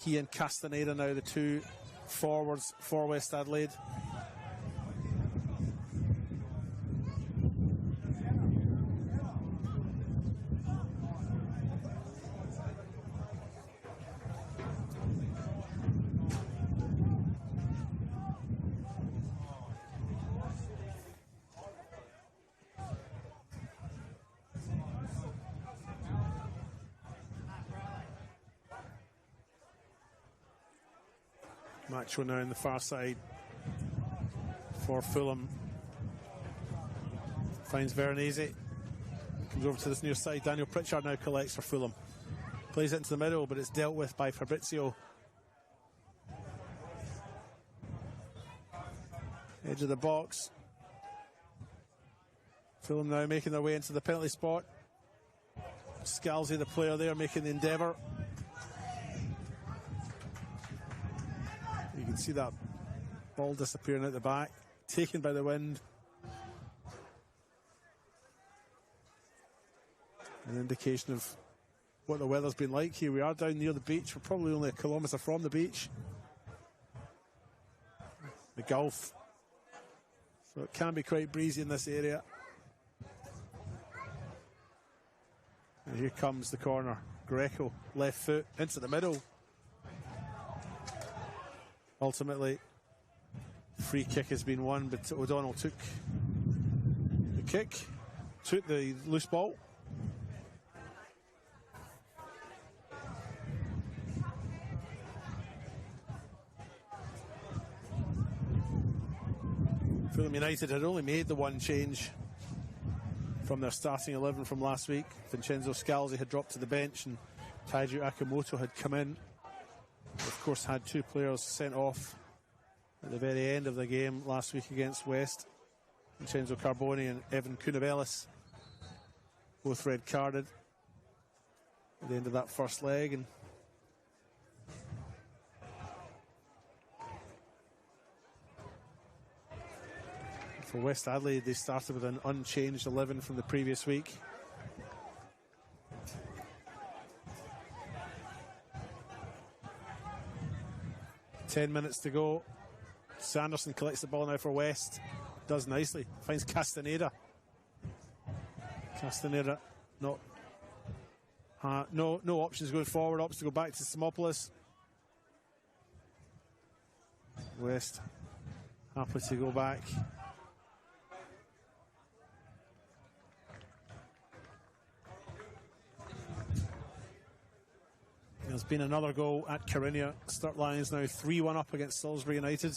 He and Castaneda now the two forwards for West Adelaide. Macho now in the far side for Fulham. Finds Veronese. Comes over to this near side. Daniel Pritchard now collects for Fulham. Plays it into the middle, but it's dealt with by Fabrizio. Edge of the box. Fulham now making their way into the penalty spot. Scalzi, the player there, making the endeavour. can see that ball disappearing out the back, taken by the wind. An indication of what the weather's been like here. We are down near the beach. We're probably only a kilometre from the beach. The Gulf. So it can be quite breezy in this area. And here comes the corner. Greco, left foot, into the middle. Ultimately, free kick has been won, but O'Donnell took the kick, took the loose ball. Fulham United had only made the one change from their starting 11 from last week. Vincenzo Scalzi had dropped to the bench and Taiju Akamoto had come in. Of course, had two players sent off at the very end of the game last week against West. Vincenzo Carboni and Evan Kunabelis, both red carded at the end of that first leg. And for West Adelaide, they started with an unchanged 11 from the previous week. Ten minutes to go. Sanderson collects the ball now for West. Does nicely. Finds Castaneda. Castaneda, no options going forward. Opts to go back to Simopoulos. West happy to go back. There's been another goal at Carinia. Sturt Lions now 3-1 up against Salisbury United.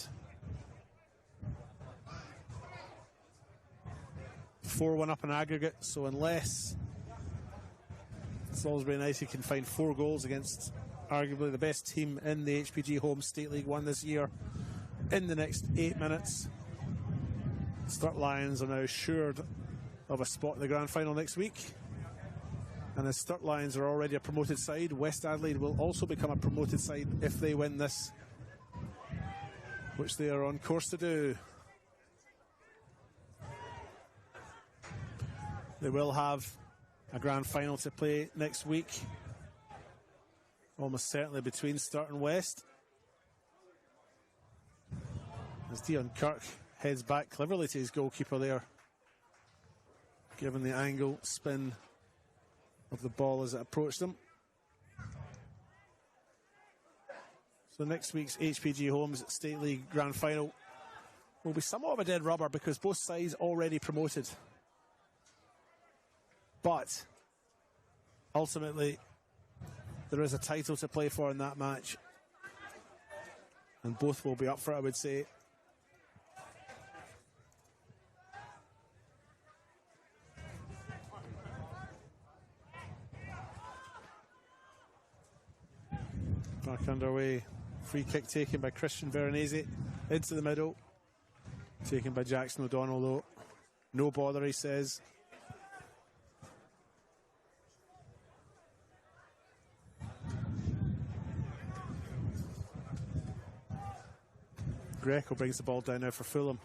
4-1 up in aggregate, so unless Salisbury United can find 4 goals against arguably the best team in the HPG Home State League 1 this year in the next 8 minutes, Sturt Lions are now assured of a spot in the grand final next week. And as Sturt Lions are already a promoted side, West Adelaide will also become a promoted side if they win this, which they are on course to do. They will have a grand final to play next week, almost certainly between Sturt and West. As Dion Kirk heads back cleverly to his goalkeeper there, given the angle, spin of the ball as it approached him. So next week's HPG Homes State League Grand Final will be somewhat of a dead rubber because both sides already promoted. But ultimately, there is a title to play for in that match. And both will be up for it, I would say. Back underway. Free kick taken by Christian Veronese into the middle. Taken by Jackson O'Donnell though. No bother, he says. Greco brings the ball down now for Fulham.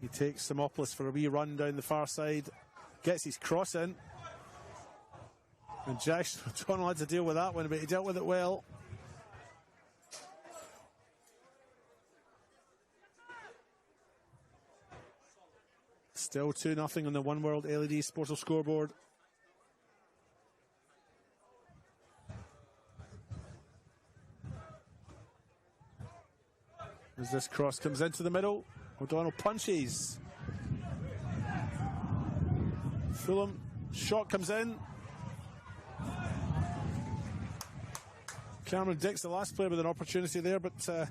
He takes Simopoulos for a wee run down the far side. Gets his cross in. And Jackson O'Donnell had to deal with that one, but he dealt with it well. Still 2-0 on the One World LED Sportal scoreboard. As this cross comes into the middle, O'Donnell punches. Fulham, shot comes in. Cameron Dix, the last player with an opportunity there, but it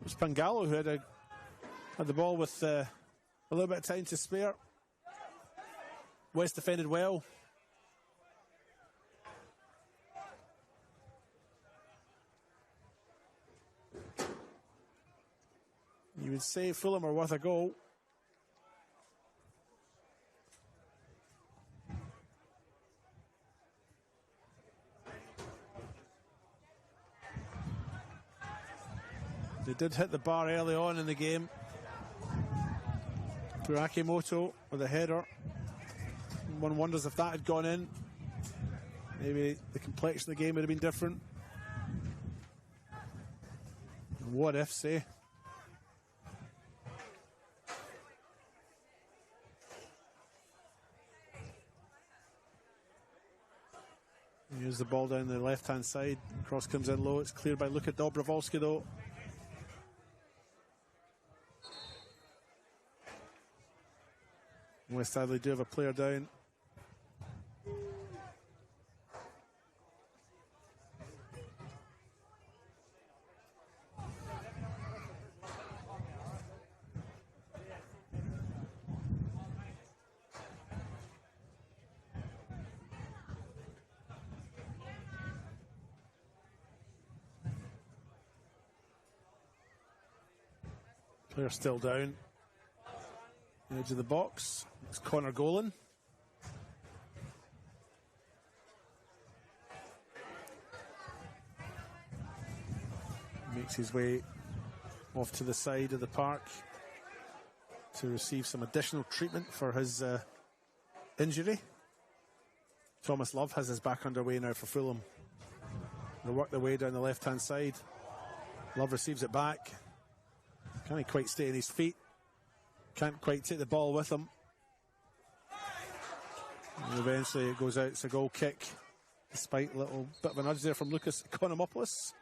was Pangalo who had the ball with a little bit of time to spare. West defended well. You would say Fulham are worth a goal. They did hit the bar early on in the game. Burakimoto with a header. One wonders if that had gone in, maybe the complexion of the game would have been different. And what if, say? Here's the ball down the left-hand side. Cross comes in low. It's cleared by Luka Dobrovolski, though. West Adelaide do have a player down. Player still down. Edge of the box. It's Connor Golan. Makes his way off to the side of the park to receive some additional treatment for his injury. Thomas Love has his back underway now for Fulham. They work their way down the left-hand side. Love receives it back. Can't quite stay on his feet. Can't quite take the ball with him. And eventually it goes out. It's a goal kick, despite a little bit of a nudge there from Lucas Economopoulos.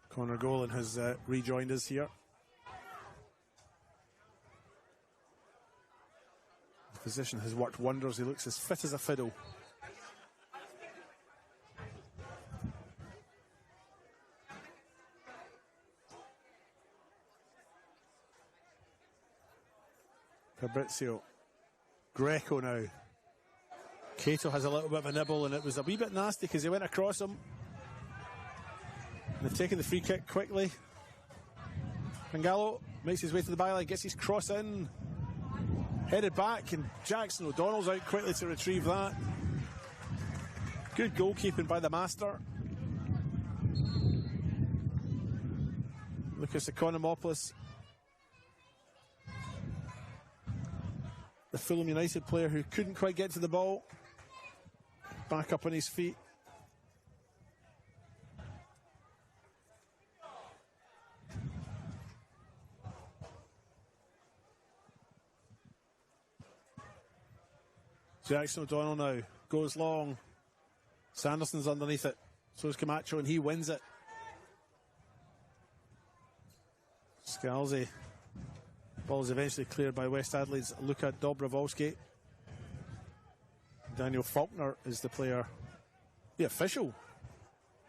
Connor Golan has rejoined us here. The position has worked wonders. He looks as fit as a fiddle. Fabrizio. Greco now. Cato has a little bit of a nibble, and it was a wee bit nasty because he went across him. They've taken the free kick quickly. Pangalo makes his way to the byline, gets his cross in, headed back, and Jackson O'Donnell's out quickly to retrieve that. Good goalkeeping by the master. Lucas Economopoulos, the Fulham United player who couldn't quite get to the ball, back up on his feet. Jackson O'Donnell now goes long. Sanderson's underneath it. So is Camacho, and he wins it. Scalzi. Ball is eventually cleared by West Adelaide's Luka Dobrovolski. Daniel Faulkner is the player, the official,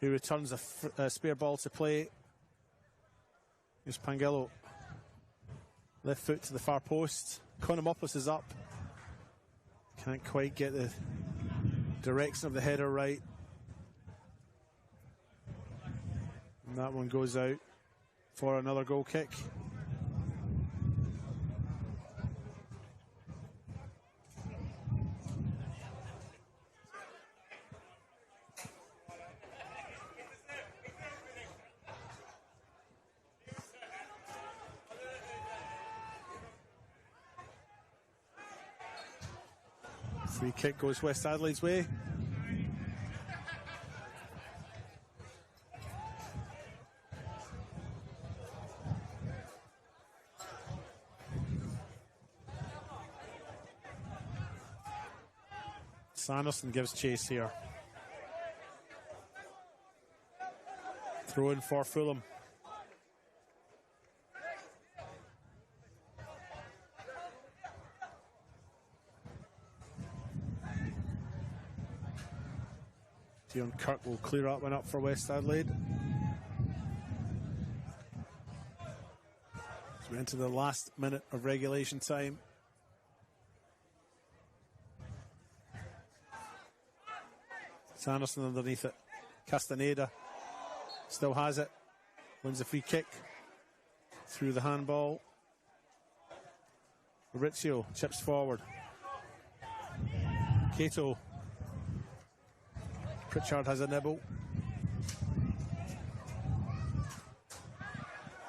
who returns a spare ball to play. Here's Pangelo. Left foot to the far post. Economopoulos is up. Can't quite get the direction of the header right. And that one goes out for another goal kick. Free kick goes West Adelaide's way. Sanderson gives chase here. Throw in for Fulham. Dion Kirk will clear that one up for West Adelaide. So we're into the last minute of regulation time. Sanderson underneath it. Castaneda. Still has it. Wins the free kick through the handball. Fabrizio chips forward. Cato. Pritchard has a nibble.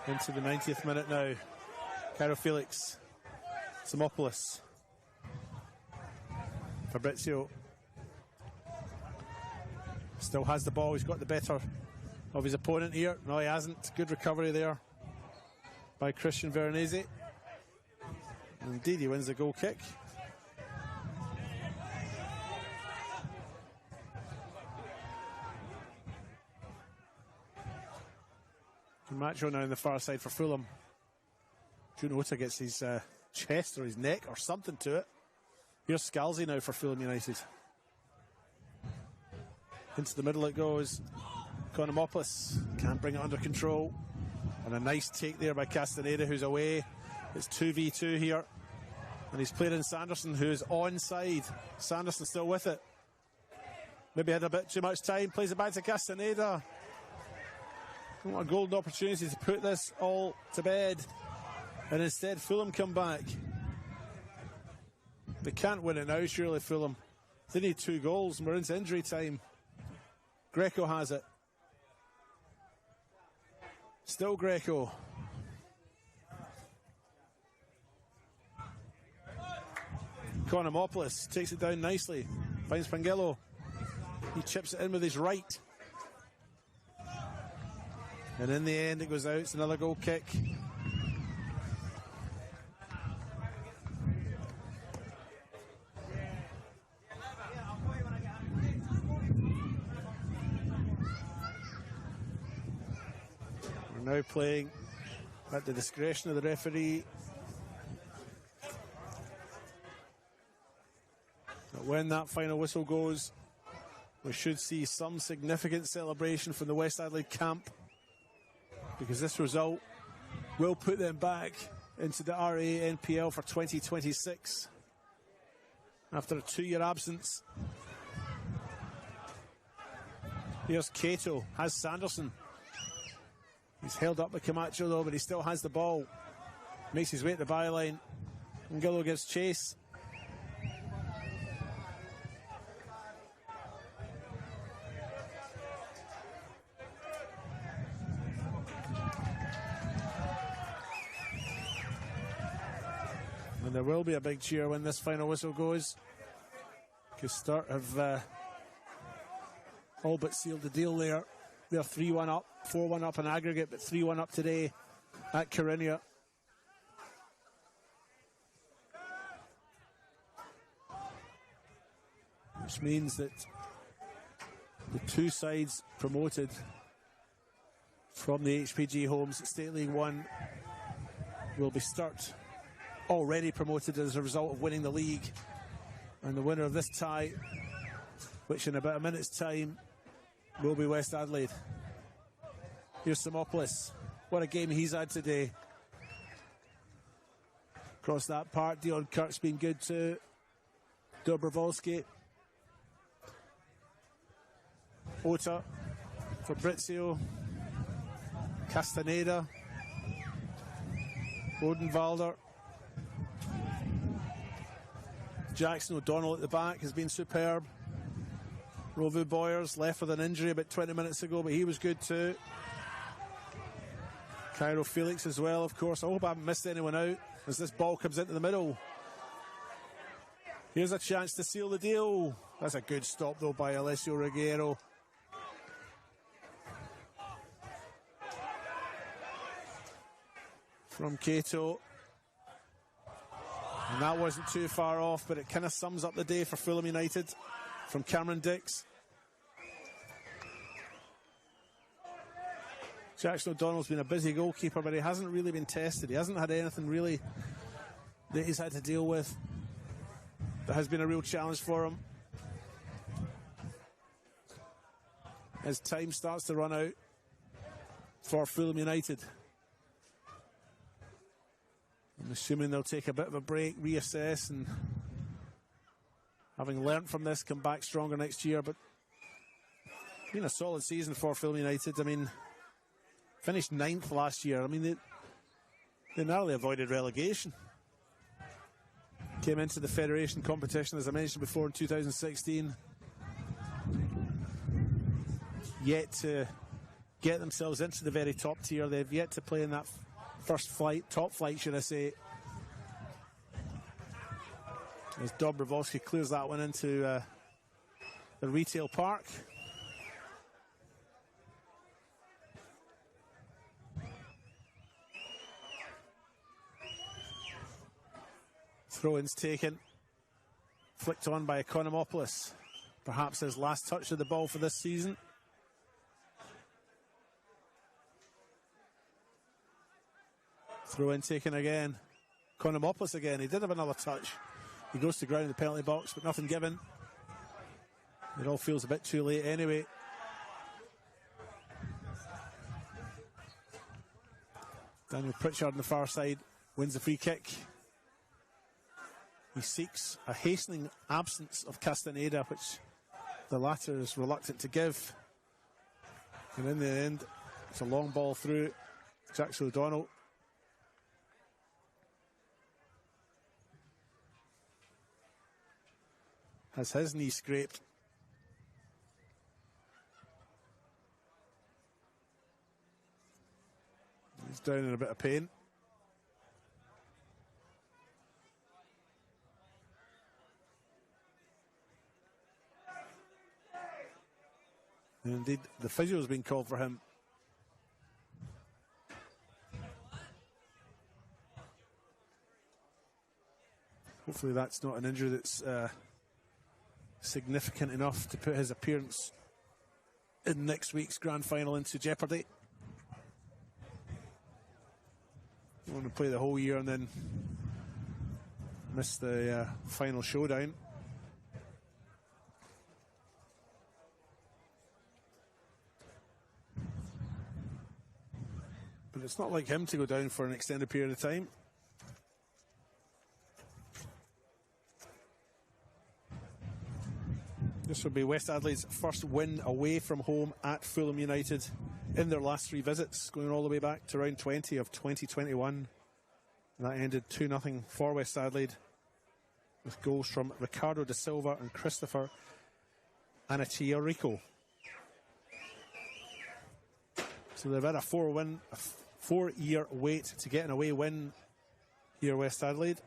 Into the 90th minute now. Cairo Felix. Simopoulos. Fabrizio. Still has the ball. He's got the better of his opponent here. No, he hasn't. Good recovery there by Christian Veronese. Indeed, he wins the goal kick. Macho now on the far side for Fulham. Junota gets his chest or his neck or something to it. Here's Scalzi now for Fulham United. Into the middle it goes. Konomopoulos can't bring it under control. And a nice take there by Castaneda, who's away. It's 2v2 here. And he's played in Sanderson, who's onside. Sanderson still with it. Maybe had a bit too much time. Plays it back to Castaneda. What a golden opportunity to put this all to bed. And instead Fulham come back. They can't win it now, surely, Fulham. They need 2 goals and we're into injury time. Greco has it. Still Greco. Konomopoulos takes it down nicely. Finds Pangillo. He chips it in with his right. And in the end it goes out. It's another goal kick. We're now playing at the discretion of the referee. But when that final whistle goes, we should see some significant celebration from the West Adelaide camp, because this result will put them back into the RA NPL for 2026 after a 2-year absence. Here's Cato, has Sanderson. He's held up by Camacho though, but he still has the ball. Makes his way at the byline. Ngillo gives chase. And there will be a big cheer when this final whistle goes, because Sturt have all but sealed the deal there. They're 3-1 up, 4-1 up in aggregate, but 3-1 up today at Carina. Which means that the 2 sides promoted from the HPG homes at State League 1 will be Sturt, already promoted as a result of winning the league. And the winner of this tie, which in about a minute's time will be West Adelaide. Here's Simopoulos. What a game he's had today. Across that part, Dion Kirk's been good too. Dobrovolsky. Ota. Fabrizio. Castaneda. Odenwalder. Jackson O'Donnell at the back has been superb. Rovu Boyers left with an injury about 20 minutes ago, but he was good too. Cairo Felix as well, of course. I hope I haven't missed anyone out as this ball comes into the middle. Here's a chance to seal the deal. That's a good stop though by Alessio Ruggiero. From Cato. And that wasn't too far off, but it kind of sums up the day for Fulham United. From Cameron Dix. Jackson O'Donnell's been a busy goalkeeper, but he hasn't really been tested. He hasn't had anything really that he's had to deal with that has been a real challenge for him. As time starts to run out for Fulham United, I'm assuming they'll take a bit of a break, reassess, and having learnt from this, come back stronger next year. But it's been a solid season for Fulham United. I mean, Finished 9th last year. I mean, they narrowly avoided relegation. Came into the Federation competition, as I mentioned before, in 2016. Yet to get themselves into the very top tier. They've yet to play in that first flight, top flight, should I say. As Dobrovolsky clears that one into the retail park. Throw-ins taken. Flicked on by Economopoulos. Perhaps his last touch of the ball for this season. Throw-in taken again. Economopoulos again. He did have another touch. He goes to ground in the penalty box, but nothing given. It all feels a bit too late anyway. Daniel Pritchard on the far side wins the free kick. He seeks a hastening absence of Castaneda, which the latter is reluctant to give. And in the end, it's a long ball through. Jackson O'Donnell. Has his knee scraped. He's down in a bit of pain. And indeed, the physio has been called for him. Hopefully that's not an injury that's significant enough to put his appearance in next week's grand final into jeopardy. You want to play the whole year and then miss the final showdown. But it's not like him to go down for an extended period of time. This will be West Adelaide's first win away from home at Fulham United in their last 3 visits, going all the way back to round 20 of 2021. And that ended 2-0 for West Adelaide, with goals from Ricardo da Silva and Christopher Anachiarico. So they've had a 4-year wait to get an away win here, West Adelaide.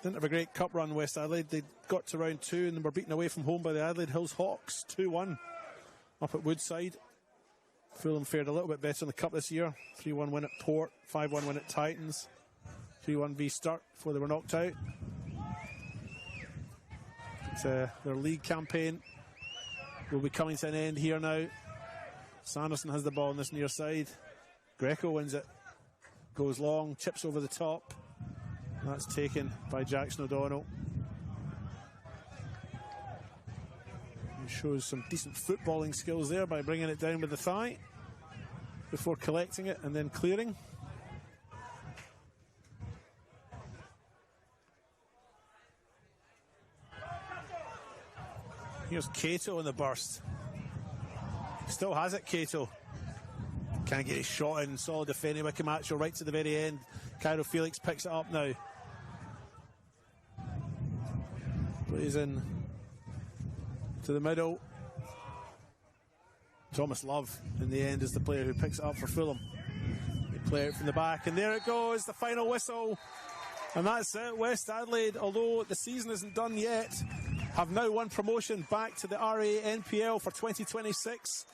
Didn't have a great cup run, West Adelaide. They got to round 2 and were beaten away from home by the Adelaide Hills Hawks, 2-1 up at Woodside. Fulham fared a little bit better in the cup this year. 3-1 win at Port, 5-1 win at Titans, 3-1 v Sturt before they were knocked out. But, their league campaign will be coming to an end here now. Sanderson has the ball on this near side. Greco wins it. Goes long, chips over the top. That's taken by Jackson O'Donnell. He shows some decent footballing skills there by bringing it down with the thigh before collecting it and then clearing. Here's Cato in the burst. Still has it, Cato. Can't get his shot in. Solid defending. Wicamacho right to the very end. Cairo Felix picks it up now. Plays in to the middle. Thomas Love in the end is the player who picks it up for Fulham. They play it from the back, and there it goes, the final whistle. And that's it. West Adelaide, although the season isn't done yet, have now won promotion back to the RA NPL for 2026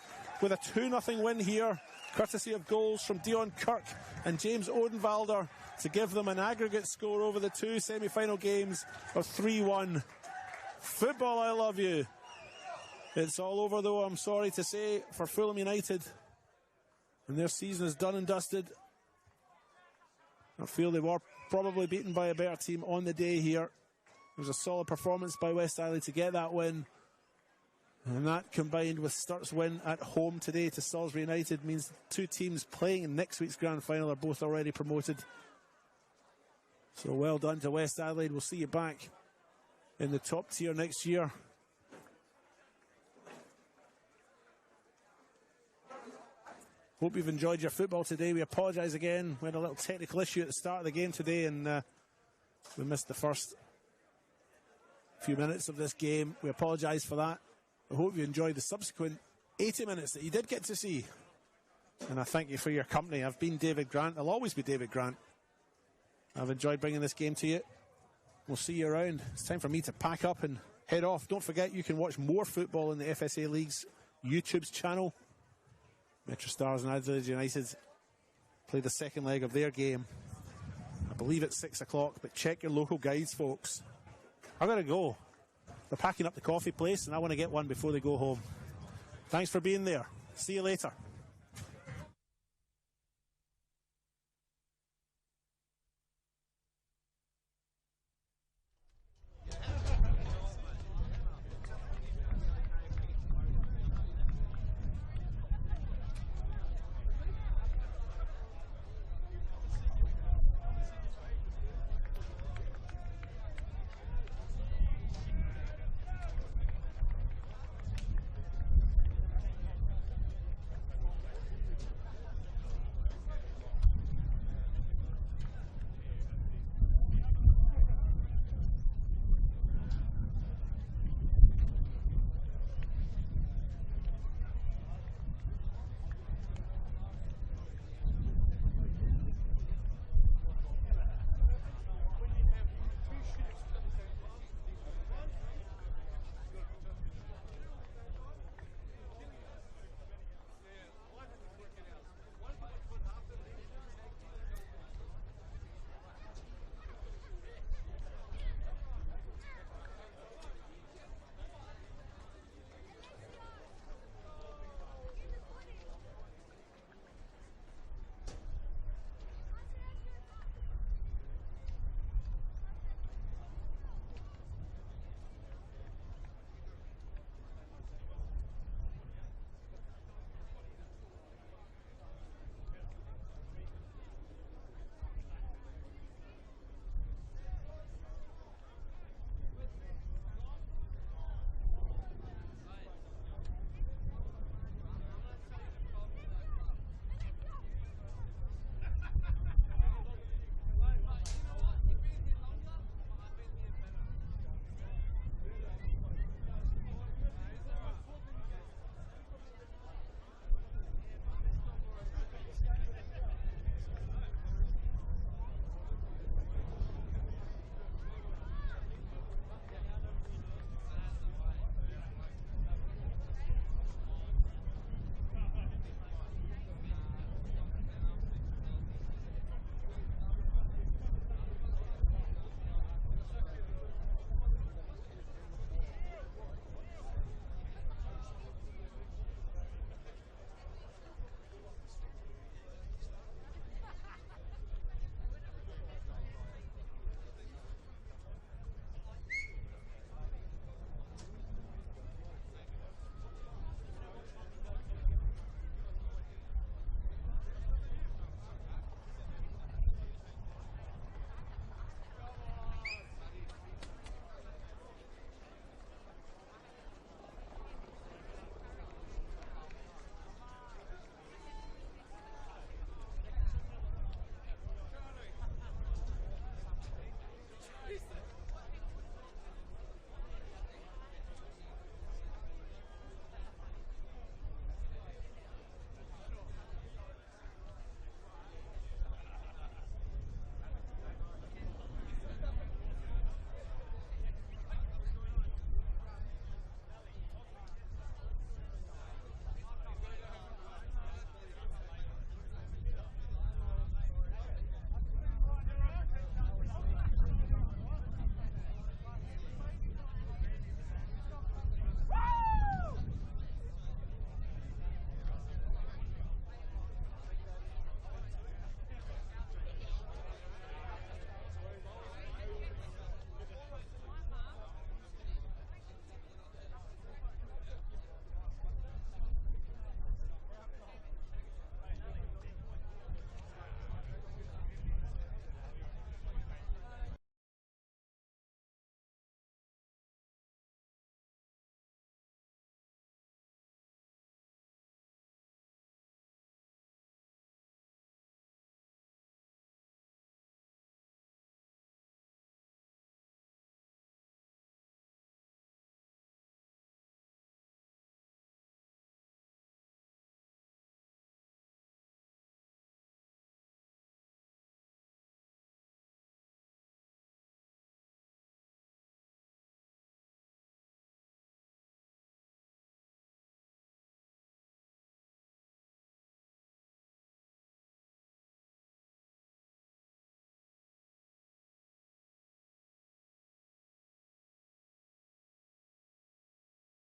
with a 2-0 win here, courtesy of goals from Dion Kirk and James Odenwalder, to give them an aggregate score over the 2 semi-final games of 3-1. Football, I love you. It's all over, though, I'm sorry to say, for Fulham United. And their season is done and dusted. I feel they were probably beaten by a better team on the day here. It was a solid performance by West Adelaide to get that win. And that, combined with Sturt's win at home today to Salisbury United, means the 2 teams playing in next week's grand final are both already promoted. So well done to West Adelaide. We'll see you back in the top tier next year. Hope you've enjoyed your football today. We apologise again. We had a little technical issue at the start of the game today, and we missed the first few minutes of this game. We apologise for that. I hope you enjoyed the subsequent 80 minutes that you did get to see. And I thank you for your company. I've been David Grant. I'll always be David Grant. I've enjoyed bringing this game to you. We'll see you around. It's time for me to pack up and head off. Don't forget, you can watch more football in the FSA League's YouTube's channel. Metro Stars and Adelaide United play the second leg of their game. I believe it's 6 o'clock, but check your local guides, folks. I've got to go. They're packing up the coffee place, and I want to get one before they go home. Thanks for being there. See you later.